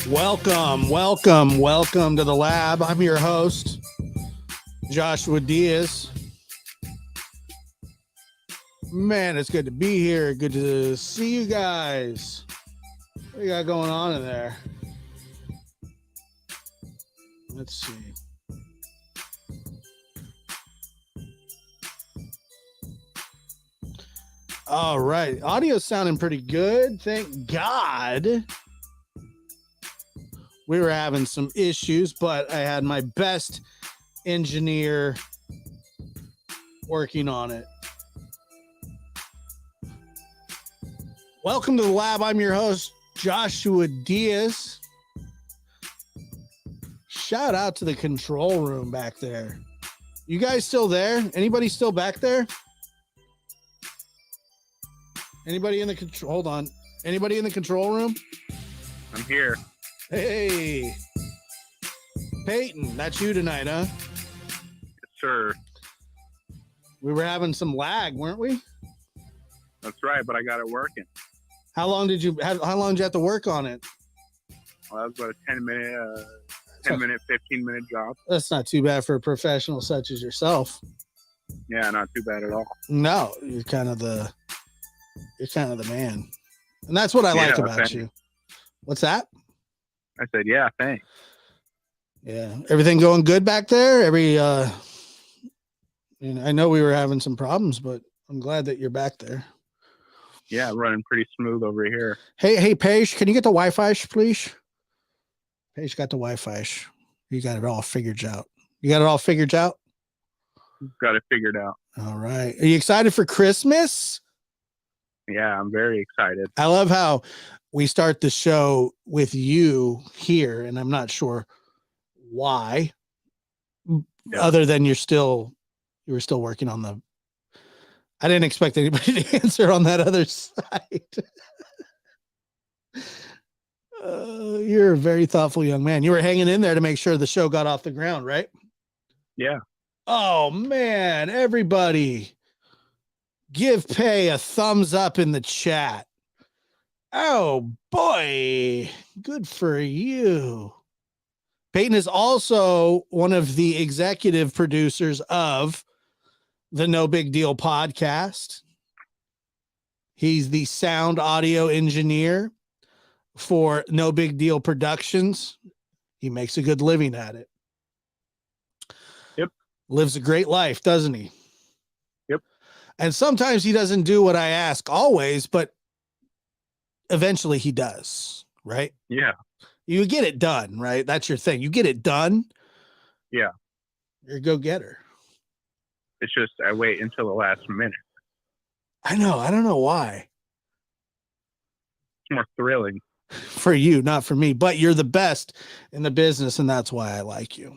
Welcome to the lab. I'm your host, Joshua Diaz. Man, it's good to be here. Good to see you guys. What do you got going on in there? Let's see. All right. Audio's sounding pretty good. Thank God. We were having some issues, but I had my best engineer working on it. Welcome to the lab. I'm your host, Joshua Diaz. Shout out to the control room back there. You guys still there? Anybody still back there? Anybody in the control? Hold on. Anybody in the control room? I'm here. Hey, Peyton, that's you tonight, huh? Yes, sir. We were having some lag, weren't we? That's right, but I got it working. How long did you have to work on it? Well, that was about a 15-minute job. That's not too bad for a professional such as yourself. Yeah, not too bad at all. No, you're kind of the man. And that's what I like about you. What's that? I said, yeah, thanks. Yeah. Everything going good back there? I know we were having some problems, but I'm glad that you're back there. Yeah, running pretty smooth over here. Hey, Paige, can you get the Wi-Fi, please? Paige got the Wi-Fi. You got it all figured out. Got it figured out. All right. Are you excited for Christmas? Yeah, I'm very excited. I love how we start the show with you here, and I'm not sure why, other than you were still working on the. I didn't expect anybody to answer on that other side. You're a very thoughtful young man. You were hanging in there to make sure the show got off the ground, right? Yeah. Oh man, everybody. Give Pay a thumbs up in the chat. Oh boy, good for you. Peyton is also one of the executive producers of the No Big Deal podcast. He's the sound audio engineer for No Big Deal Productions. He makes a good living at it. Yep. Lives a great life, doesn't he? Yep. And sometimes he doesn't do what I ask always, but eventually he does, right? Yeah. You get it done, right? That's your thing. You get it done. Yeah. You're a go-getter. It's just I wait until the last minute. I know. I don't know why. It's more thrilling. For you, not for me. But you're the best in the business, and that's why I like you.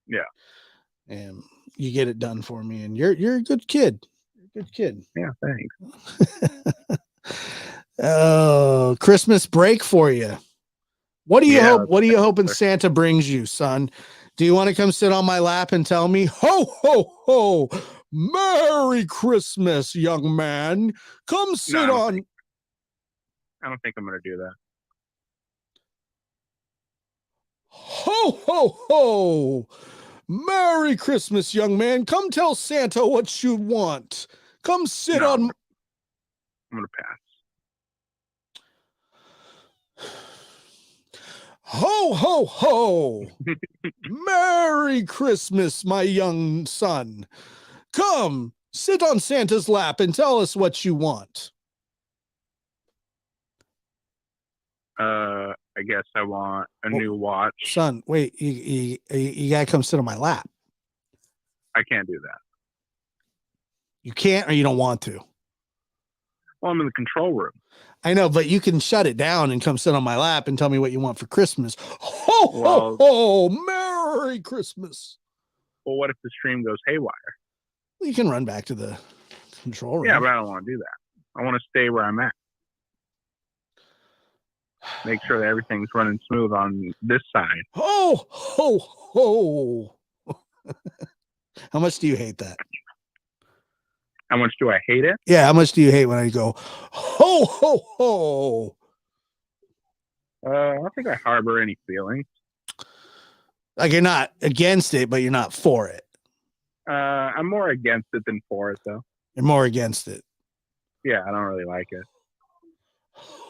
Yeah. And you get it done for me, and you're a good kid. You're a good kid. Yeah, thanks. Oh, Christmas break for you. What do you hope? What are you hoping Santa brings you, son? Do you want to come sit on my lap and tell me, ho, ho, ho, Merry Christmas, young man? Come sit on. I don't think I'm going to do that. Ho, ho, ho. Merry Christmas, young man. Come tell Santa what you want. Come sit on. I'm going to pass. Ho, ho, ho. Merry Christmas, my young son. Come, sit on Santa's lap and tell us what you want. I guess I want a new watch. Son, wait, you got to come sit on my lap. I can't do that. You can't or you don't want to? Well, I'm in the control room. I know, but you can shut it down and come sit on my lap and tell me what you want for Christmas. Ho, ho, ho, Merry Christmas. Well, what if the stream goes haywire? Well, you can run back to the control room. Yeah, but I don't want to do that. I want to stay where I'm at. Make sure that everything's running smooth on this side. Ho, ho, ho. How much do you hate that? How much do I hate it? Yeah, how much do you hate when I go, ho, ho, ho? I don't think I harbor any feelings. Like you're not against it, but you're not for it. I'm more against it than for it, though. You're more against it. Yeah, I don't really like it.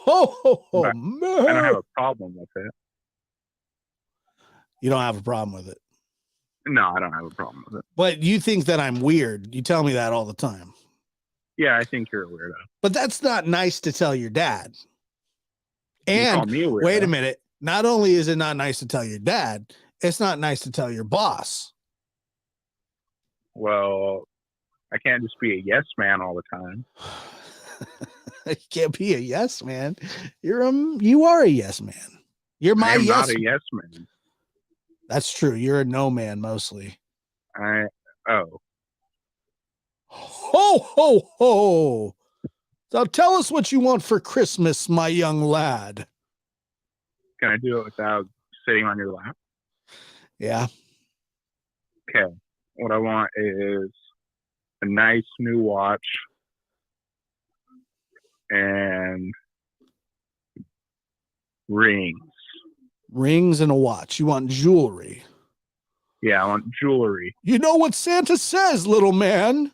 Oh, But man. I don't have a problem with it. You don't have a problem with it. No, I don't have a problem with it. But you think that I'm weird. You tell me that all the time. Yeah, I think you're a weirdo. But that's not nice to tell your dad. You call And me a weirdo. wait a minute. Not only is it not nice to tell your dad, it's not nice to tell your boss. Well, I can't just be a yes man all the time. You can't be a yes man. You are a yes man. You're my I'm yes. not a yes man. That's true. You're a no man mostly. Oh. Ho ho ho. So tell us what you want for Christmas, my young lad. Can I do it without sitting on your lap? Yeah. Okay. What I want is a nice new watch and rings. Rings and a watch. You want jewelry. Yeah, I want jewelry. You know what Santa says, little man?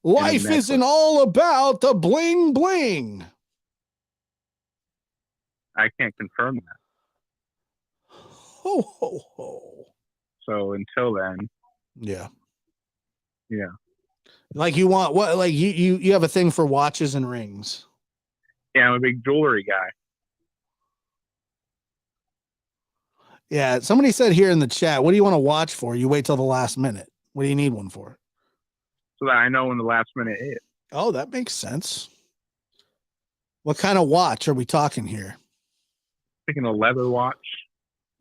Life isn't all about the bling bling. I can't confirm that. Ho ho ho. So until then, yeah. Like you want what? Like you have a thing for watches and rings. Yeah, I'm a big jewelry guy. Yeah, somebody said here in the chat, what do you want to watch for? You wait till the last minute. What do you need one for? So that I know when the last minute is. Oh, that makes sense. What kind of watch are we talking here? Thinking a leather watch.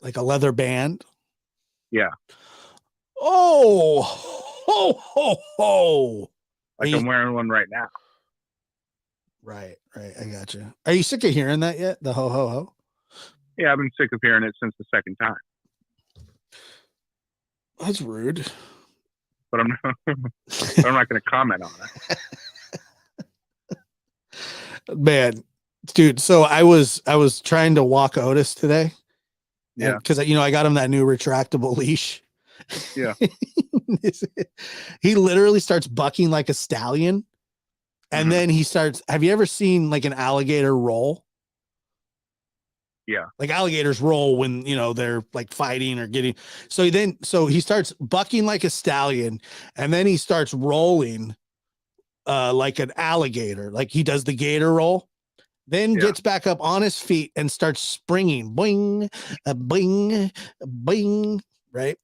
Like a leather band? Yeah. Oh, ho, ho, ho. Like I'm wearing one right now. Right. I got you. Are you sick of hearing that yet? The ho, ho, ho? Yeah, I've been sick of hearing it since the second time. That's rude. But I'm not going to comment on it. Man, dude. So I was trying to walk Otis today. Yeah. Because I got him that new retractable leash. Yeah. He literally starts bucking like a stallion. And then he starts. Have you ever seen like an alligator roll? Yeah. Like alligators roll when, they're like fighting or getting. So he starts bucking like a stallion, and then he starts rolling like an alligator. Like he does the gator roll, then gets back up on his feet and starts springing. Boing, a bing, a bing. Right.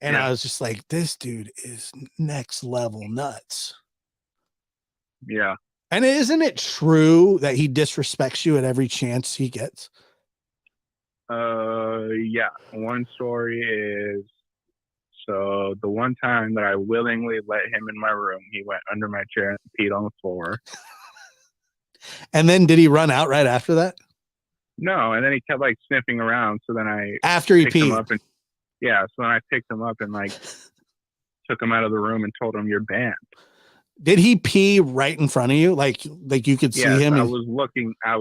And I was just like, this dude is next level nuts. Yeah. And isn't it true that he disrespects you at every chance he gets? Yeah. One story is, so the one time that I willingly let him in my room, he went under my chair and peed on the floor. And then did he run out right after that? No. And then he kept like sniffing around. So then after he peed. So then I picked him up and like took him out of the room and told him, you're banned. Did he pee right in front of you? Like you could see him? I was looking at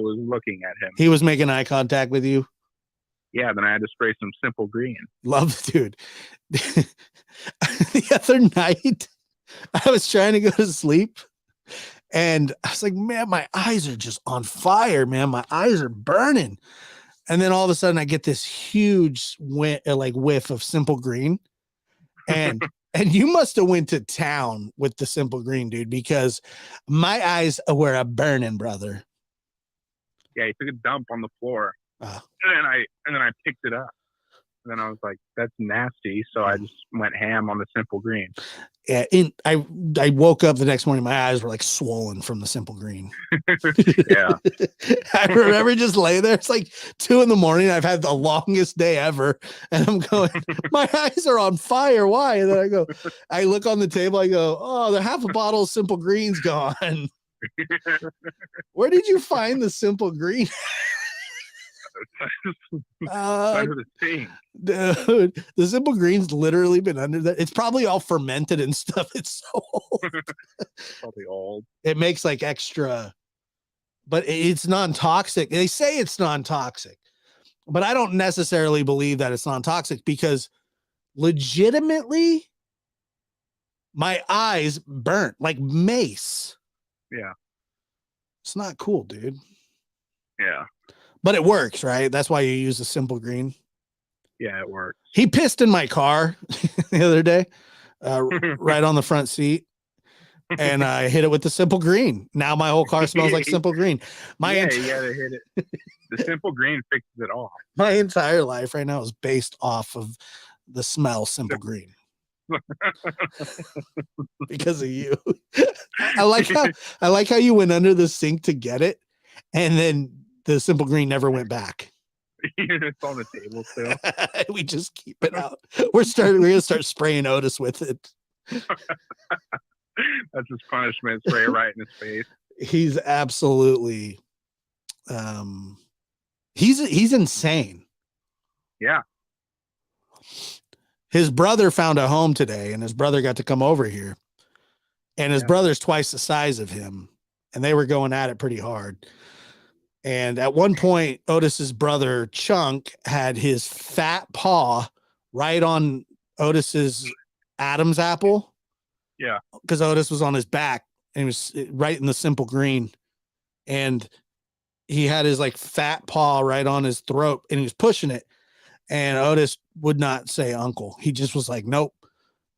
him. He was making eye contact with you? Yeah, then I had to spray some Simple Green. Love, dude. The other night, I was trying to go to sleep, and I was like, man, my eyes are just on fire, man. My eyes are burning. And then all of a sudden, I get this huge whiff of Simple Green. And you must have went to town with the Simple Green, dude, because my eyes were a burning, brother. Yeah, he took a dump on the floor. And then I picked it up. And then I was like, that's nasty. So I just went ham on the Simple Green. Yeah, I woke up the next morning, my eyes were like swollen from the Simple Green. Yeah. I remember just lay there. It's like 2 a.m. I've had the longest day ever. And I'm going, my eyes are on fire. Why? And then I look on the table, I go, oh, the half a bottle of Simple Green's gone. Where did you find the Simple Green? Dude, the Simple Green's literally been under that. It's probably all fermented and stuff. It's so old. Probably old. It makes like extra, but it's non-toxic. They say it's non-toxic, But I don't necessarily believe that it's non-toxic because legitimately my eyes burnt like mace. Yeah. It's not cool, dude. Yeah. But it works, right? That's why you use a simple green. Yeah, it works. He pissed in my car the other day, right on the front seat. And I hit it with the simple green. Now my whole car smells like simple green. You gotta hit it. The simple green fixes it all. My entire life right now is based off of the smell simple green. Because of you. I like how you went under the sink to get it, and then the simple green never went back. It's on the table still. We just keep it out. We're gonna start spraying Otis with it. That's his punishment. Spray it right in his face. He's absolutely he's insane. Yeah. His brother found a home today, and his brother got to come over here. And his brother's twice the size of him, and they were going at it pretty hard. And at one point, Otis's brother Chunk had his fat paw right on Otis's Adam's apple. Yeah. Because Otis was on his back and he was right in the simple green. And he had his like fat paw right on his throat and he was pushing it. And Otis would not say uncle. He just was like, nope,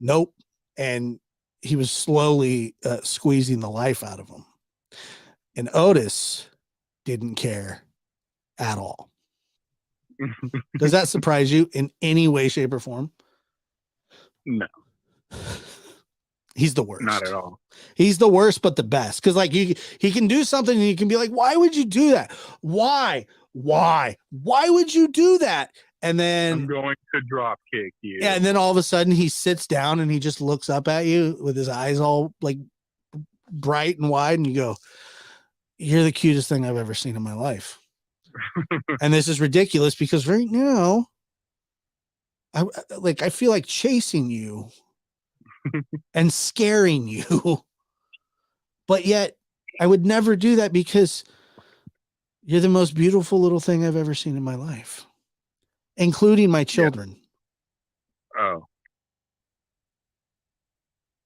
nope. And he was slowly squeezing the life out of him. And Otis didn't care at all. Does that surprise you in any way, shape, or form? No. He's the worst. Not at all. He's the worst, but the best. Because like he can do something and you can be like, why would you do that? Why would you do that? And then I'm going to drop kick you. Yeah, and then all of a sudden he sits down and he just looks up at you with his eyes all like bright and wide, and you go, "You're the cutest thing I've ever seen in my life." And this is ridiculous because right now, I feel like chasing you and scaring you, but yet I would never do that because you're the most beautiful little thing I've ever seen in my life, including my children. Yeah. Oh,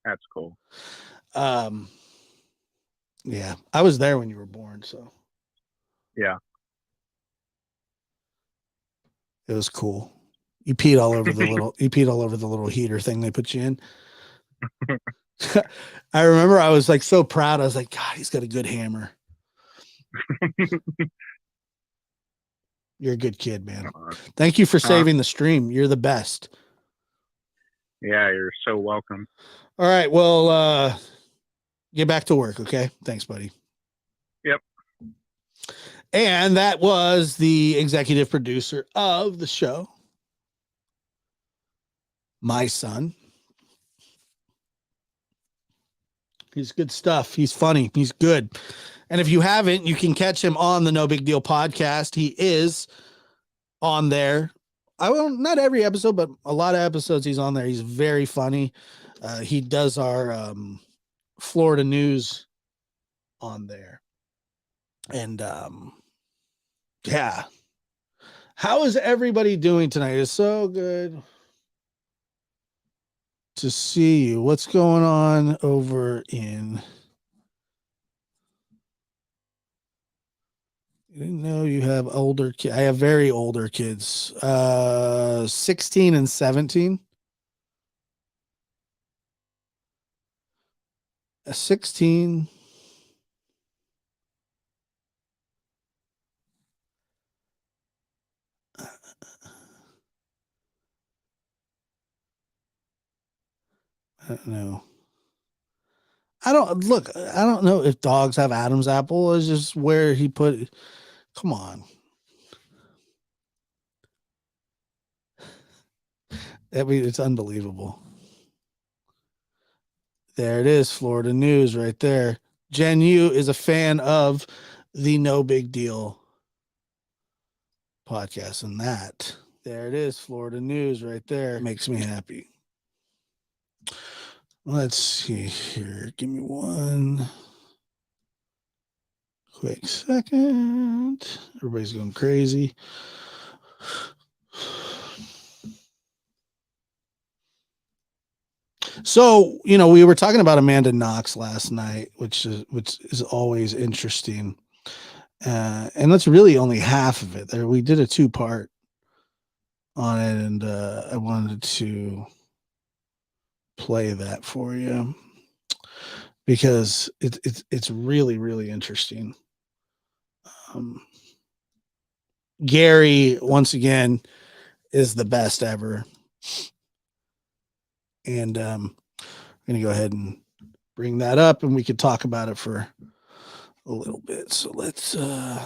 that's cool. Yeah, I was there when you were born, so yeah, it was cool. You peed all over the little heater thing they put you in. I remember I was like so proud. I was like, God, he's got a good hammer. You're a good kid, man. Thank you for saving the stream. You're the best. Yeah, you're so welcome. All right, well, get back to work, okay? Thanks, buddy. Yep. And that was the executive producer of the show, my son. He's good stuff. He's funny. He's good. And if you haven't, you can catch him on the No Big Deal podcast. He is on there. Not every episode, but a lot of episodes he's on there. He's very funny. He does our Florida news on there. And yeah. How is everybody doing tonight? It's so good to see you. What's going on over in... You didn't know you have older kids. I have very older kids, 16 and 17. 16. I don't know. I don't know if dogs have Adam's apple. It's just where he put it. Come on. I mean, it's unbelievable. There it is, Florida news right there. Jen Yu is a fan of the No Big Deal podcast, and that there it is, Florida news right there. Makes me happy. Let's see here. Give me one quick second. Everybody's going crazy. So, we were talking about Amanda Knox last night, which is always interesting. And that's really only half of it. There, we did a 2-part on it, and I wanted to play that for you because it's really, really interesting. Gary, once again, is the best ever. And I'm going to go ahead and bring that up, and we could talk about it for a little bit. So let's go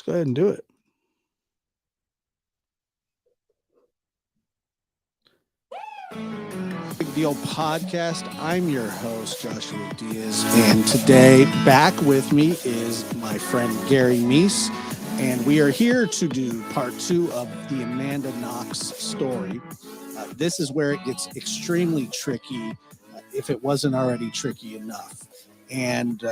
ahead and do it. Big Deal Podcast. I'm your host, Joshua Diaz, and today back with me is my friend Gary Meese, and we are here to do part 2 of the Amanda Knox story. This is where it gets extremely tricky, if it wasn't already tricky enough. And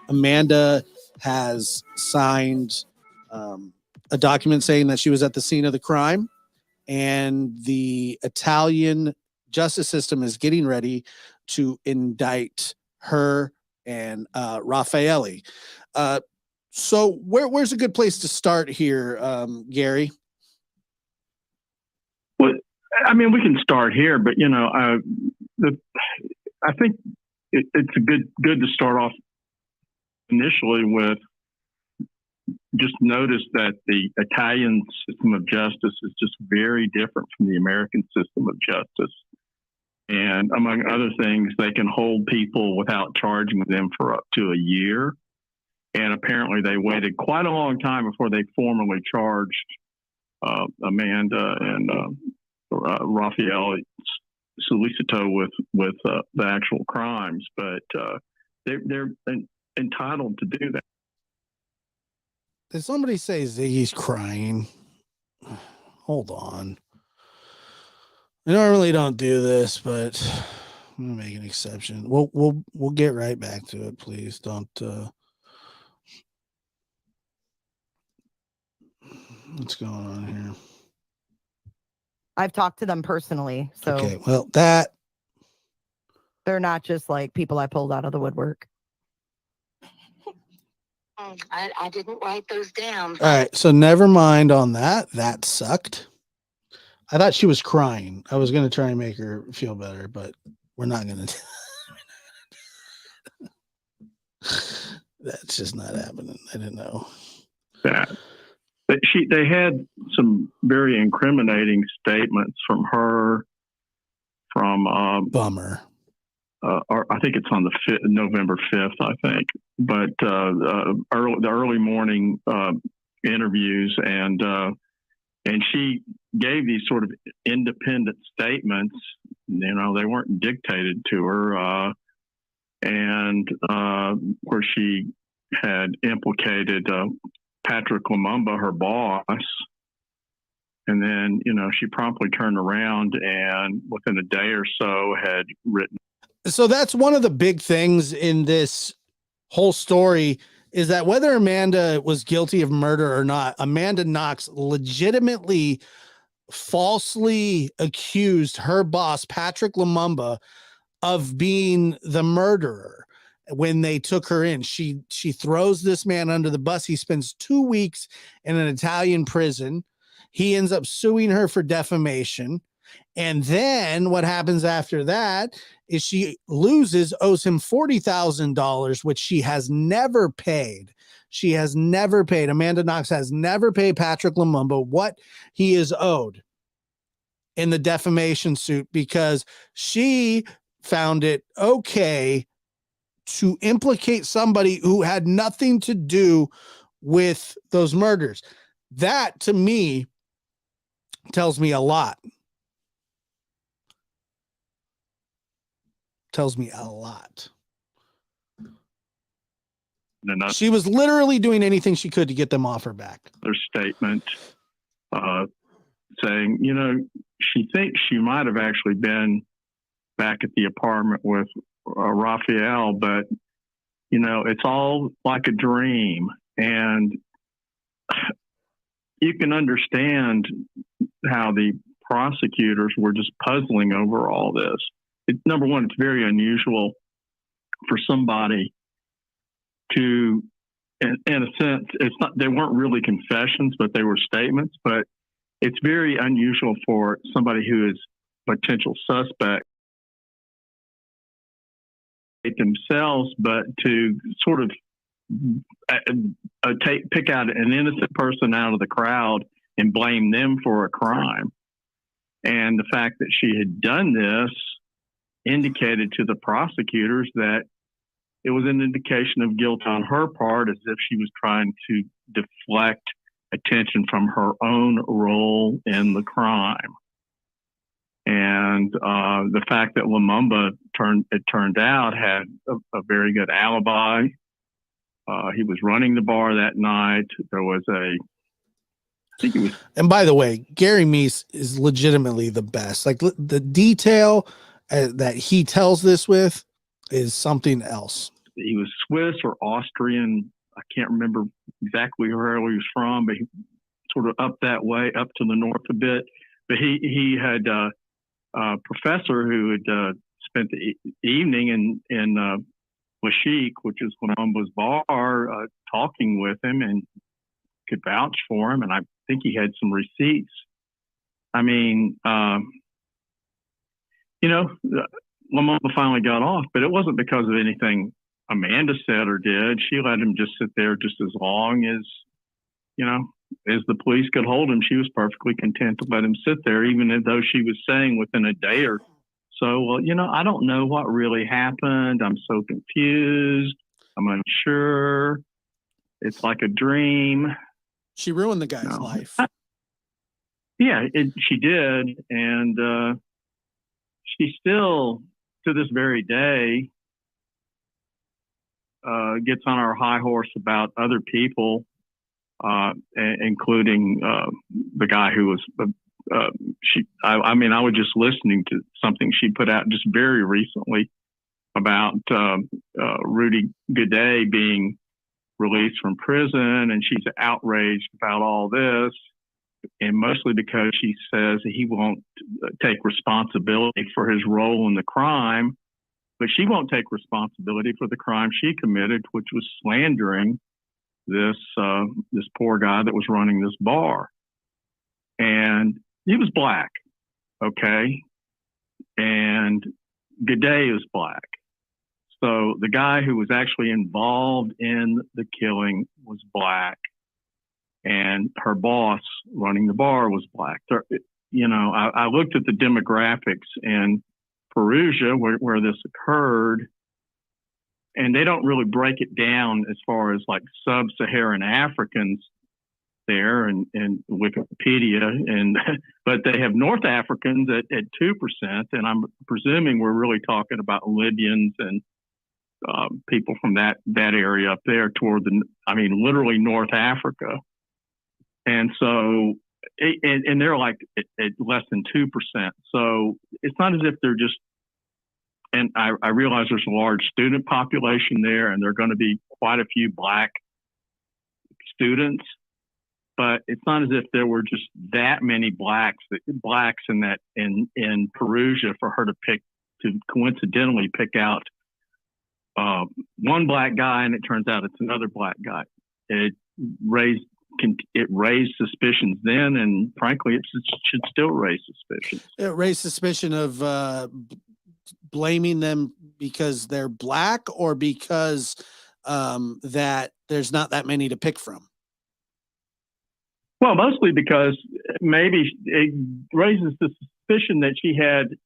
Amanda has signed a document saying that she was at the scene of the crime, and the Italian justice system is getting ready to indict her and Raffaele. So where's a good place to start here, Gary? Well, I mean, we can start here, but I think it's good to start off initially with just notice that the Italian system of justice is just very different from the American system of justice. And among other things, they can hold people without charging them for up to a year. And apparently they waited quite a long time before they formally charged Amanda and Raffaele Solicito with the actual crimes. But they're entitled to do that. Did somebody say Ziggy's crying? Hold on. I normally don't do this, but I'm gonna make an exception. We'll get right back to it. Please don't. What's going on here? I've talked to them personally, so okay. Well, that they're not just like people I pulled out of the woodwork. I didn't write those down. All right, so never mind on that. That sucked. I thought she was crying. I was going to try and make her feel better, but we're not going to. That's just not happening. I didn't know that. But they had some very incriminating statements from her. From bummer. Or I think it's on the November 5th, I think. But the early morning interviews, and she gave these sort of independent statements. They weren't dictated to her, and where she had implicated Patrick Lumumba, her boss. And then, she promptly turned around and within a day or so had written. So that's one of the big things in this whole story is that whether Amanda was guilty of murder or not, Amanda Knox legitimately falsely accused her boss, Patrick Lumumba, of being the murderer. When they took her in, she throws this man under the bus. He spends 2 weeks in an Italian prison. He ends up suing her for defamation. And then what happens after that is she owes him $40,000, which she has never paid. She has never paid. Amanda Knox has never paid Patrick Lumumba what he is owed in the defamation suit because she found it okay to implicate somebody who had nothing to do with those murders. That, to me, tells me a lot. Tells me a lot. She was literally doing anything she could to get them off her back. Their statement saying, she thinks she might have actually been back at the apartment with Raffaele, but, it's all like a dream. And you can understand how the prosecutors were just puzzling over all this. Number one, it's very unusual for somebody to, in a sense, it's not, they weren't really confessions, but they were statements. But it's very unusual for somebody who is a potential suspect themselves, but to sort of pick out an innocent person out of the crowd and blame them for a crime. And the fact that she had done this indicated to the prosecutors that it was an indication of guilt on her part, as if she was trying to deflect attention from her own role in the crime. And the fact that Lumumba turned out had a very good alibi. He was running the bar that night. There was I think it was. And by the way, Gary Meese is legitimately the best. Like the detail that he tells this with is something else. He was Swiss or Austrian. I can't remember exactly where he was from, but he sort of up that way, up to the north a bit. But he had a professor who had spent the evening in Lashik, which is Lumumba's bar, talking with him and could vouch for him. And I think he had some receipts. I mean, Lumumba finally got off, but it wasn't because of anything Amanda said or did. She let him just sit there just as long as, as the police could hold him. She was perfectly content to let him sit there, even though she was saying within a day or so, well, I don't know what really happened. I'm so confused. I'm unsure. It's like a dream. She ruined the guy's life. Yeah, she did. And she still, to this very day, gets on our high horse about other people, including the guy who was I was just listening to something she put out just very recently about Rudy Guede being released from prison, and she's outraged about all this, and mostly because she says he won't take responsibility for his role in the crime, but she won't take responsibility for the crime she committed, which was slandering this poor guy that was running this bar. And he was black, okay? And Guede is black. So the guy who was actually involved in the killing was black. And her boss running the bar was black. I looked at the demographics in Perugia where this occurred, and they don't really break it down as far as like sub-Saharan Africans there in Wikipedia, but they have North Africans at 2%, and I'm presuming we're really talking about Libyans and people from that area up there toward literally North Africa. And so, and they're like at less than 2%. So it's not as if they're just, and I realize there's a large student population there, and there are going to be quite a few black students, but it's not as if there were just that many blacks in Perugia for her to coincidentally pick out one black guy, and it turns out it's another black guy. It raised suspicions then, and frankly, it should still raise suspicions. It raised suspicion of blaming them because they're black, or because that there's not that many to pick from. Well, mostly because maybe it raises the suspicion that she had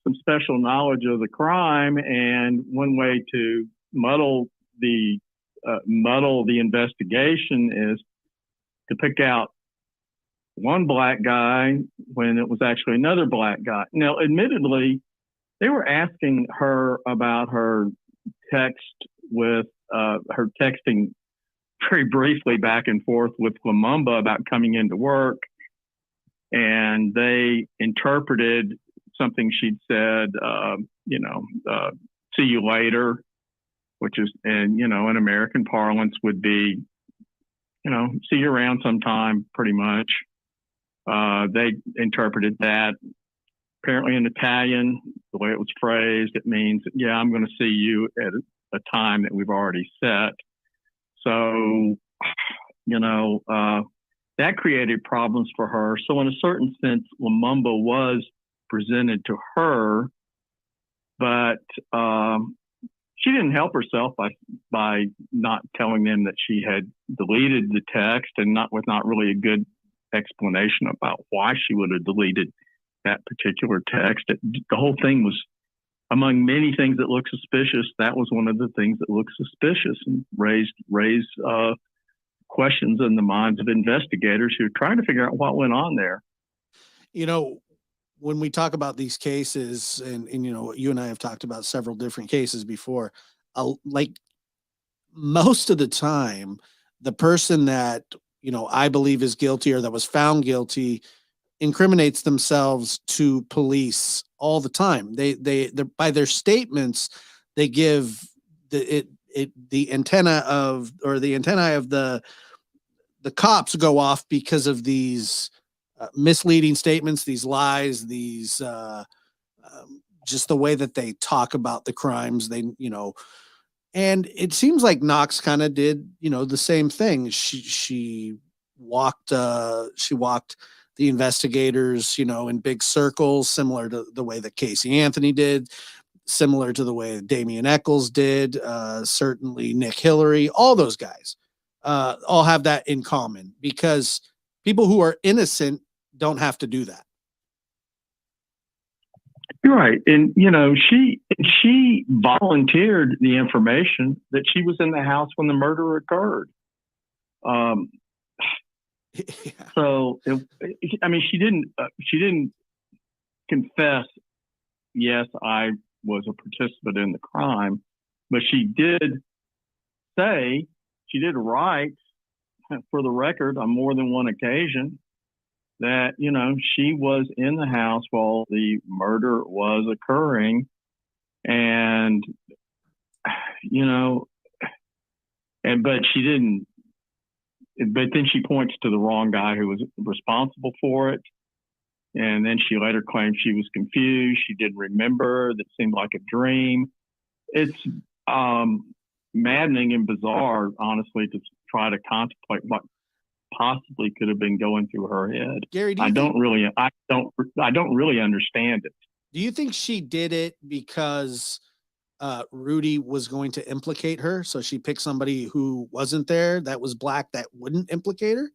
some special knowledge of the crime, and one way to muddle the investigation is to pick out one black guy when it was actually another black guy. Now, admittedly, they were asking her about her text with her texting very briefly back and forth with Lumumba about coming into work, and they interpreted something she'd said, see you later, which is, in American parlance would be, see you around sometime, pretty much. They interpreted that. Apparently in Italian, the way it was phrased, it means, yeah, I'm going to see you at a time that we've already set. So, that created problems for her. So in a certain sense, Lumumba was presented to her, but she didn't help herself by not telling them that she had deleted the text, and with not really a good explanation about why she would have deleted that particular text. The whole thing was, among many things that look suspicious, that was one of the things that looked suspicious and raised questions in the minds of investigators who are trying to figure out what went on there. When we talk about these cases, and you and I have talked about several different cases before, like most of the time, the person that, I believe is guilty or that was found guilty incriminates themselves to police all the time. They by their statements, they give the antenna of the cops go off because of these misleading statements, these lies, these just the way that they talk about the crimes. And it seems like Knox kind of did, the same thing. She walked the investigators, in big circles, similar to the way that Casey Anthony did, similar to the way Damian Eccles did, certainly Nick Hillary, all those guys all have that in common, because people who are innocent don't have to do that. You're right. And, she volunteered the information that she was in the house when the murder occurred. Yeah. So, she didn't confess, yes, I was a participant in the crime, but she did write, for the record, on more than one occasion, that, she was in the house while the murder was occurring. And, but she didn't, but then she points to the wrong guy who was responsible for it. And then she later claimed she was confused. She didn't remember. That seemed like a dream. It's maddening and bizarre, honestly, to try to contemplate what possibly could have been going through her head. Gary, I don't really understand it. Do you think she did it because Rudy was going to implicate her, so she picked somebody who wasn't there, that was black, that wouldn't implicate her?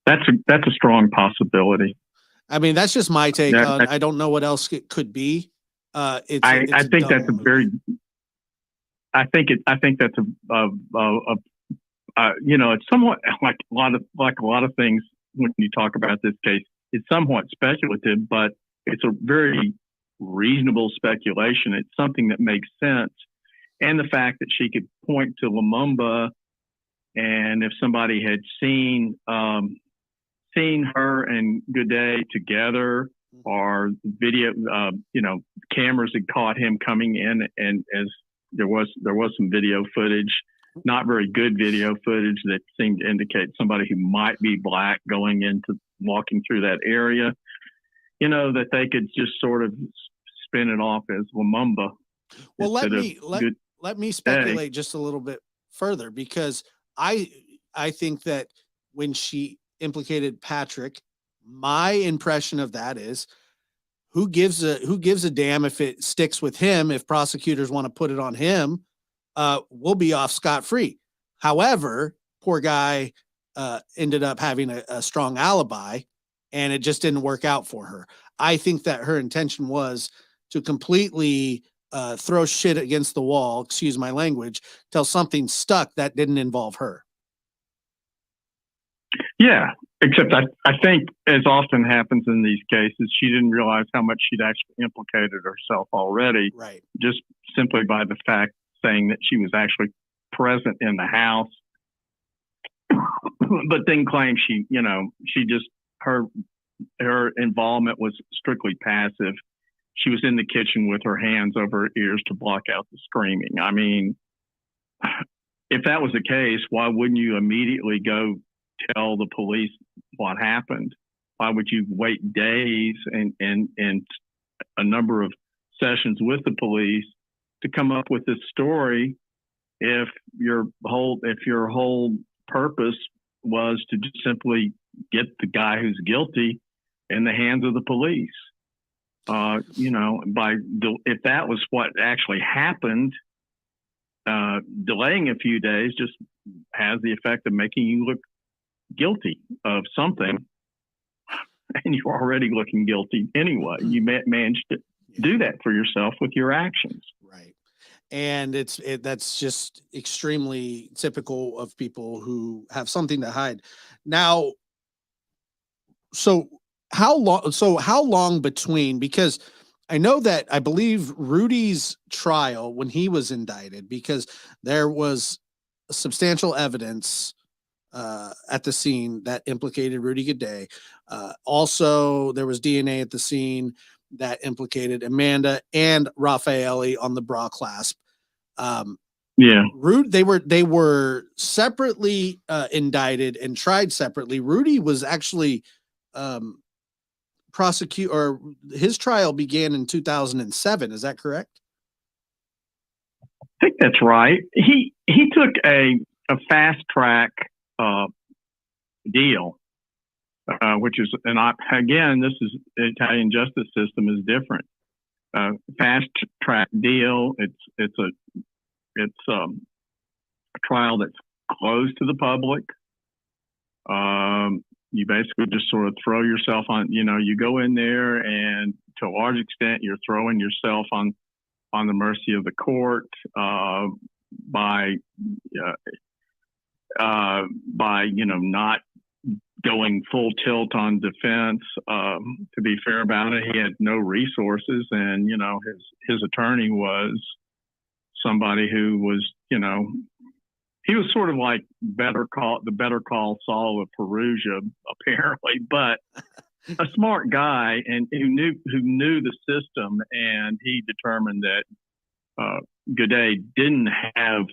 That's a strong possibility. I mean, that's just my take on. I don't know what else it could be. I think that's a very. I think that's it's somewhat like a lot of things when you talk about this case. It's somewhat speculative, but it's a very reasonable speculation. It's something that makes sense, and the fact that she could point to Lumumba, and if somebody had seen her and Guede together, or video, cameras had caught him coming in, and as there was some video footage, not very good video footage, that seemed to indicate somebody who might be black walking through that area, that they could just sort of spin it off as Lumumba. Well, let me speculate just a little bit further, because I think that when she implicated Patrick, my impression of that is, who gives a damn if it sticks with him? If prosecutors want to put it on him, we'll be off scot-free. However, poor guy ended up having a strong alibi, and it just didn't work out for her. I think that her intention was to completely throw shit against the wall, excuse my language, till something stuck that didn't involve her. Yeah, except I think, as often happens in these cases, she didn't realize how much she'd actually implicated herself already. Right. Just simply by the fact saying that she was actually present in the house, but then claimed her involvement was strictly passive. She was in the kitchen with her hands over her ears to block out the screaming. I mean, if that was the case, why wouldn't you immediately go tell the police what happened? Why would you wait days and a number of sessions with the police to come up with this story if your whole purpose was to just simply get the guy who's guilty in the hands of the police? If that was what actually happened, delaying a few days just has the effect of making you look guilty of something, and you're already looking guilty anyway. You managed to do that for yourself with your actions. Right. And that's just extremely typical of people who have something to hide. Now, so how long between, because I know that I believe Rudy's trial when he was indicted, because there was substantial evidence at the scene that implicated Rudy Guede. Also, there was DNA at the scene that implicated Amanda and Raffaele on the bra clasp. They were separately indicted and tried separately. Rudy was actually his trial began in 2007. Is that correct? I think that's right. He took a fast track deal, which is, and again, this is the Italian justice system is different. Fast track deal. It's a trial that's closed to the public. You basically just sort of throw yourself on. You go in there, and to a large extent, you're throwing yourself on the mercy of the court by not going full tilt on defense. To be fair about it, he had no resources, and his attorney was somebody who was, he was sort of like the Better Call Saul of Perugia, apparently, but a smart guy and who knew the system, and he determined that Guede didn't have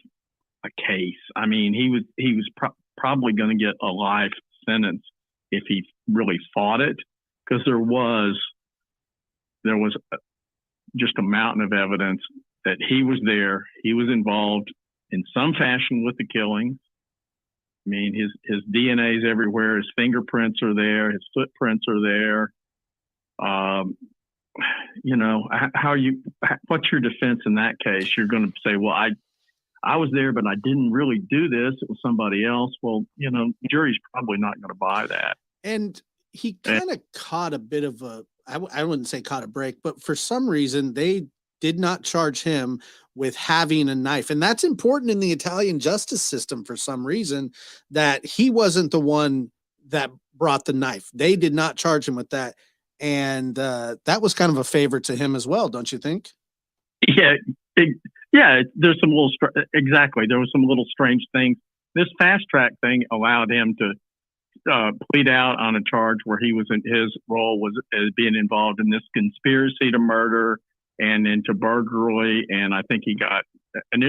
a case. I mean, he was probably going to get a life sentence if he really fought it, because there was just a mountain of evidence that he was there. He was involved in some fashion with the killing. I mean, his DNA is everywhere. His fingerprints are there. His footprints are there. What's your defense in that case? You're going to say, well, I was there, but I didn't really do this. It was somebody else. Well, the jury's probably not going to buy that. And he kind of caught a bit of I wouldn't say caught a break, but for some reason they did not charge him with having a knife. And that's important in the Italian justice system for some reason, that he wasn't the one that brought the knife. They did not charge him with that. And that was kind of a favor to him as well, don't you think? Yeah. There's some exactly. There was some little strange things. This fast track thing allowed him to plead out on a charge where his role was as being involved in this conspiracy to murder and into burglary. And I think he got it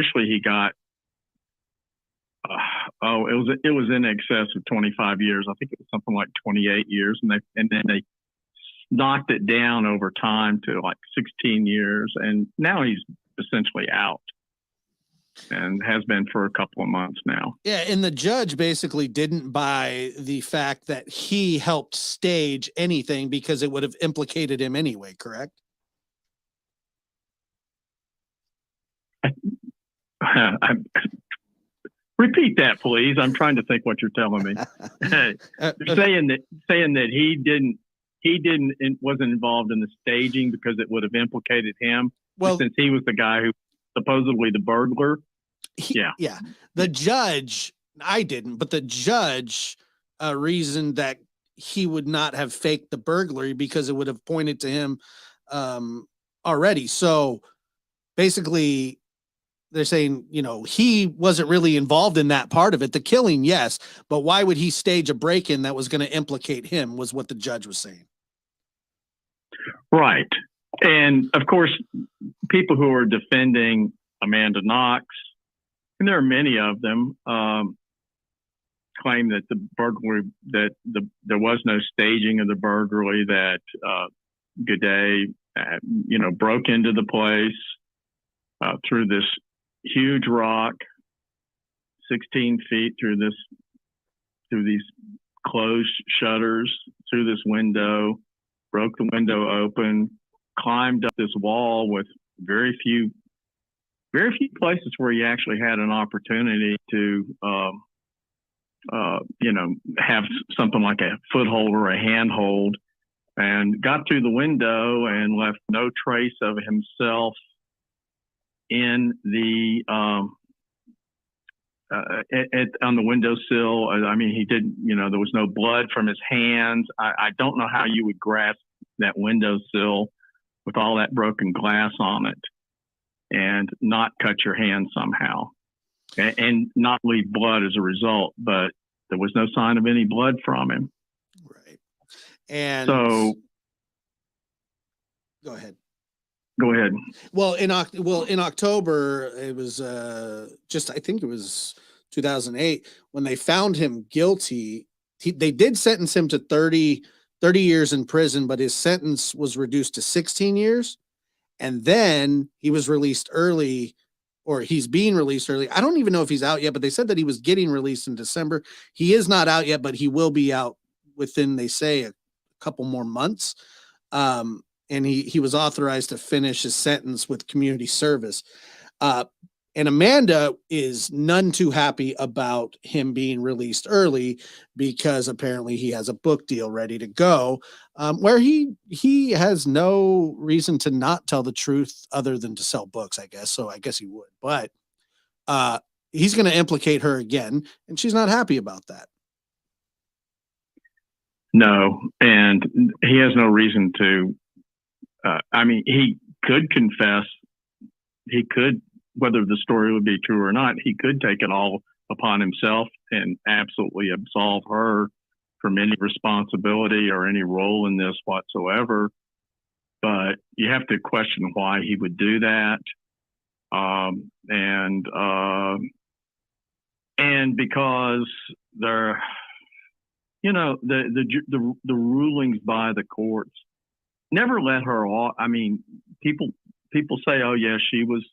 was in excess of 25 years. I think it was something like 28 years, and then they knocked it down over time to like 16 years, and now he's essentially out, and has been for a couple of months now. Yeah, and the judge basically didn't buy the fact that he helped stage anything because it would have implicated him anyway, correct? Repeat that, please. I'm trying to think what you're telling me. saying that he wasn't involved in the staging because it would have implicated him. Well, since he was the guy who supposedly the burglar. Yeah. The judge, I didn't, but the judge reasoned that he would not have faked the burglary because it would have pointed to him already. So basically, they're saying, he wasn't really involved in that part of it. The killing, yes, but why would he stage a break-in that was going to implicate him, was what the judge was saying. Right. And of course, people who are defending Amanda Knox and there are many of them, claim that the burglary, there was no staging of the burglary, that Guede, broke into the place through this huge rock, 16 feet through these closed shutters, through this window, broke the window open, climbed up this wall with very few places where he actually had an opportunity to, have something like a foothold or a handhold, and got through the window and left no trace of himself in the on the windowsill. I mean, he didn't. There was no blood from his hands. I don't know how you would grasp that windowsill with all that broken glass on it and not cut your hand somehow, and not leave blood as a result. But there was no sign of any blood from him. Right. And so, go ahead. Go ahead. Well, in October, it was I think it was 2008 when they found him guilty. They did sentence him to 30 years in prison, but his sentence was reduced to 16 years. And then he was released early, or he's being released early. I don't even know if he's out yet, but they said that he was getting released in December. He is not out yet, but he will be out within, they say, a couple more months. And he was authorized to finish his sentence with community service. And Amanda is none too happy about him being released early, because apparently he has a book deal ready to go, where he has no reason to not tell the truth other than to sell books, I guess. So I guess he would, but he's going to implicate her again, and she's not happy about that. No, and he has no reason to. He could confess. He could, whether the story would be true or not, he could take it all upon himself and absolutely absolve her from any responsibility or any role in this whatsoever. But you have to question why he would do that. And because there, the rulings by the courts never let her off. I mean, people say, "Oh, yeah, she was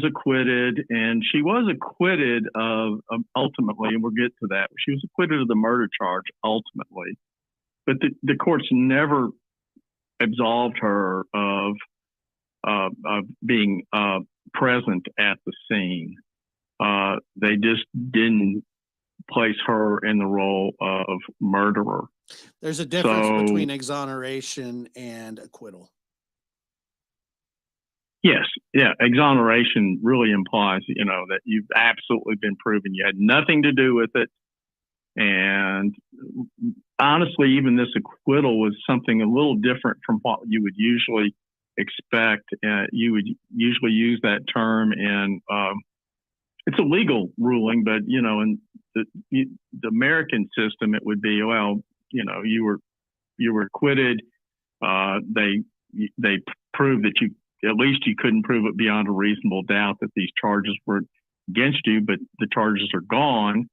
acquitted," and she was acquitted of ultimately, and we'll get to that. She was acquitted of the murder charge ultimately, but the courts never absolved her of being present at the scene. They just didn't place her in the role of murderer. There's a difference between exoneration and acquittal. Yes. Yeah. Exoneration really implies, that you've absolutely been proven you had nothing to do with it. And honestly, even this acquittal was something a little different from what you would usually expect. You would usually use that term in, it's a legal ruling, but, in the American system, it would be, well, you were acquitted. They proved that at least you couldn't prove it beyond a reasonable doubt that these charges were against you, but the charges are gone.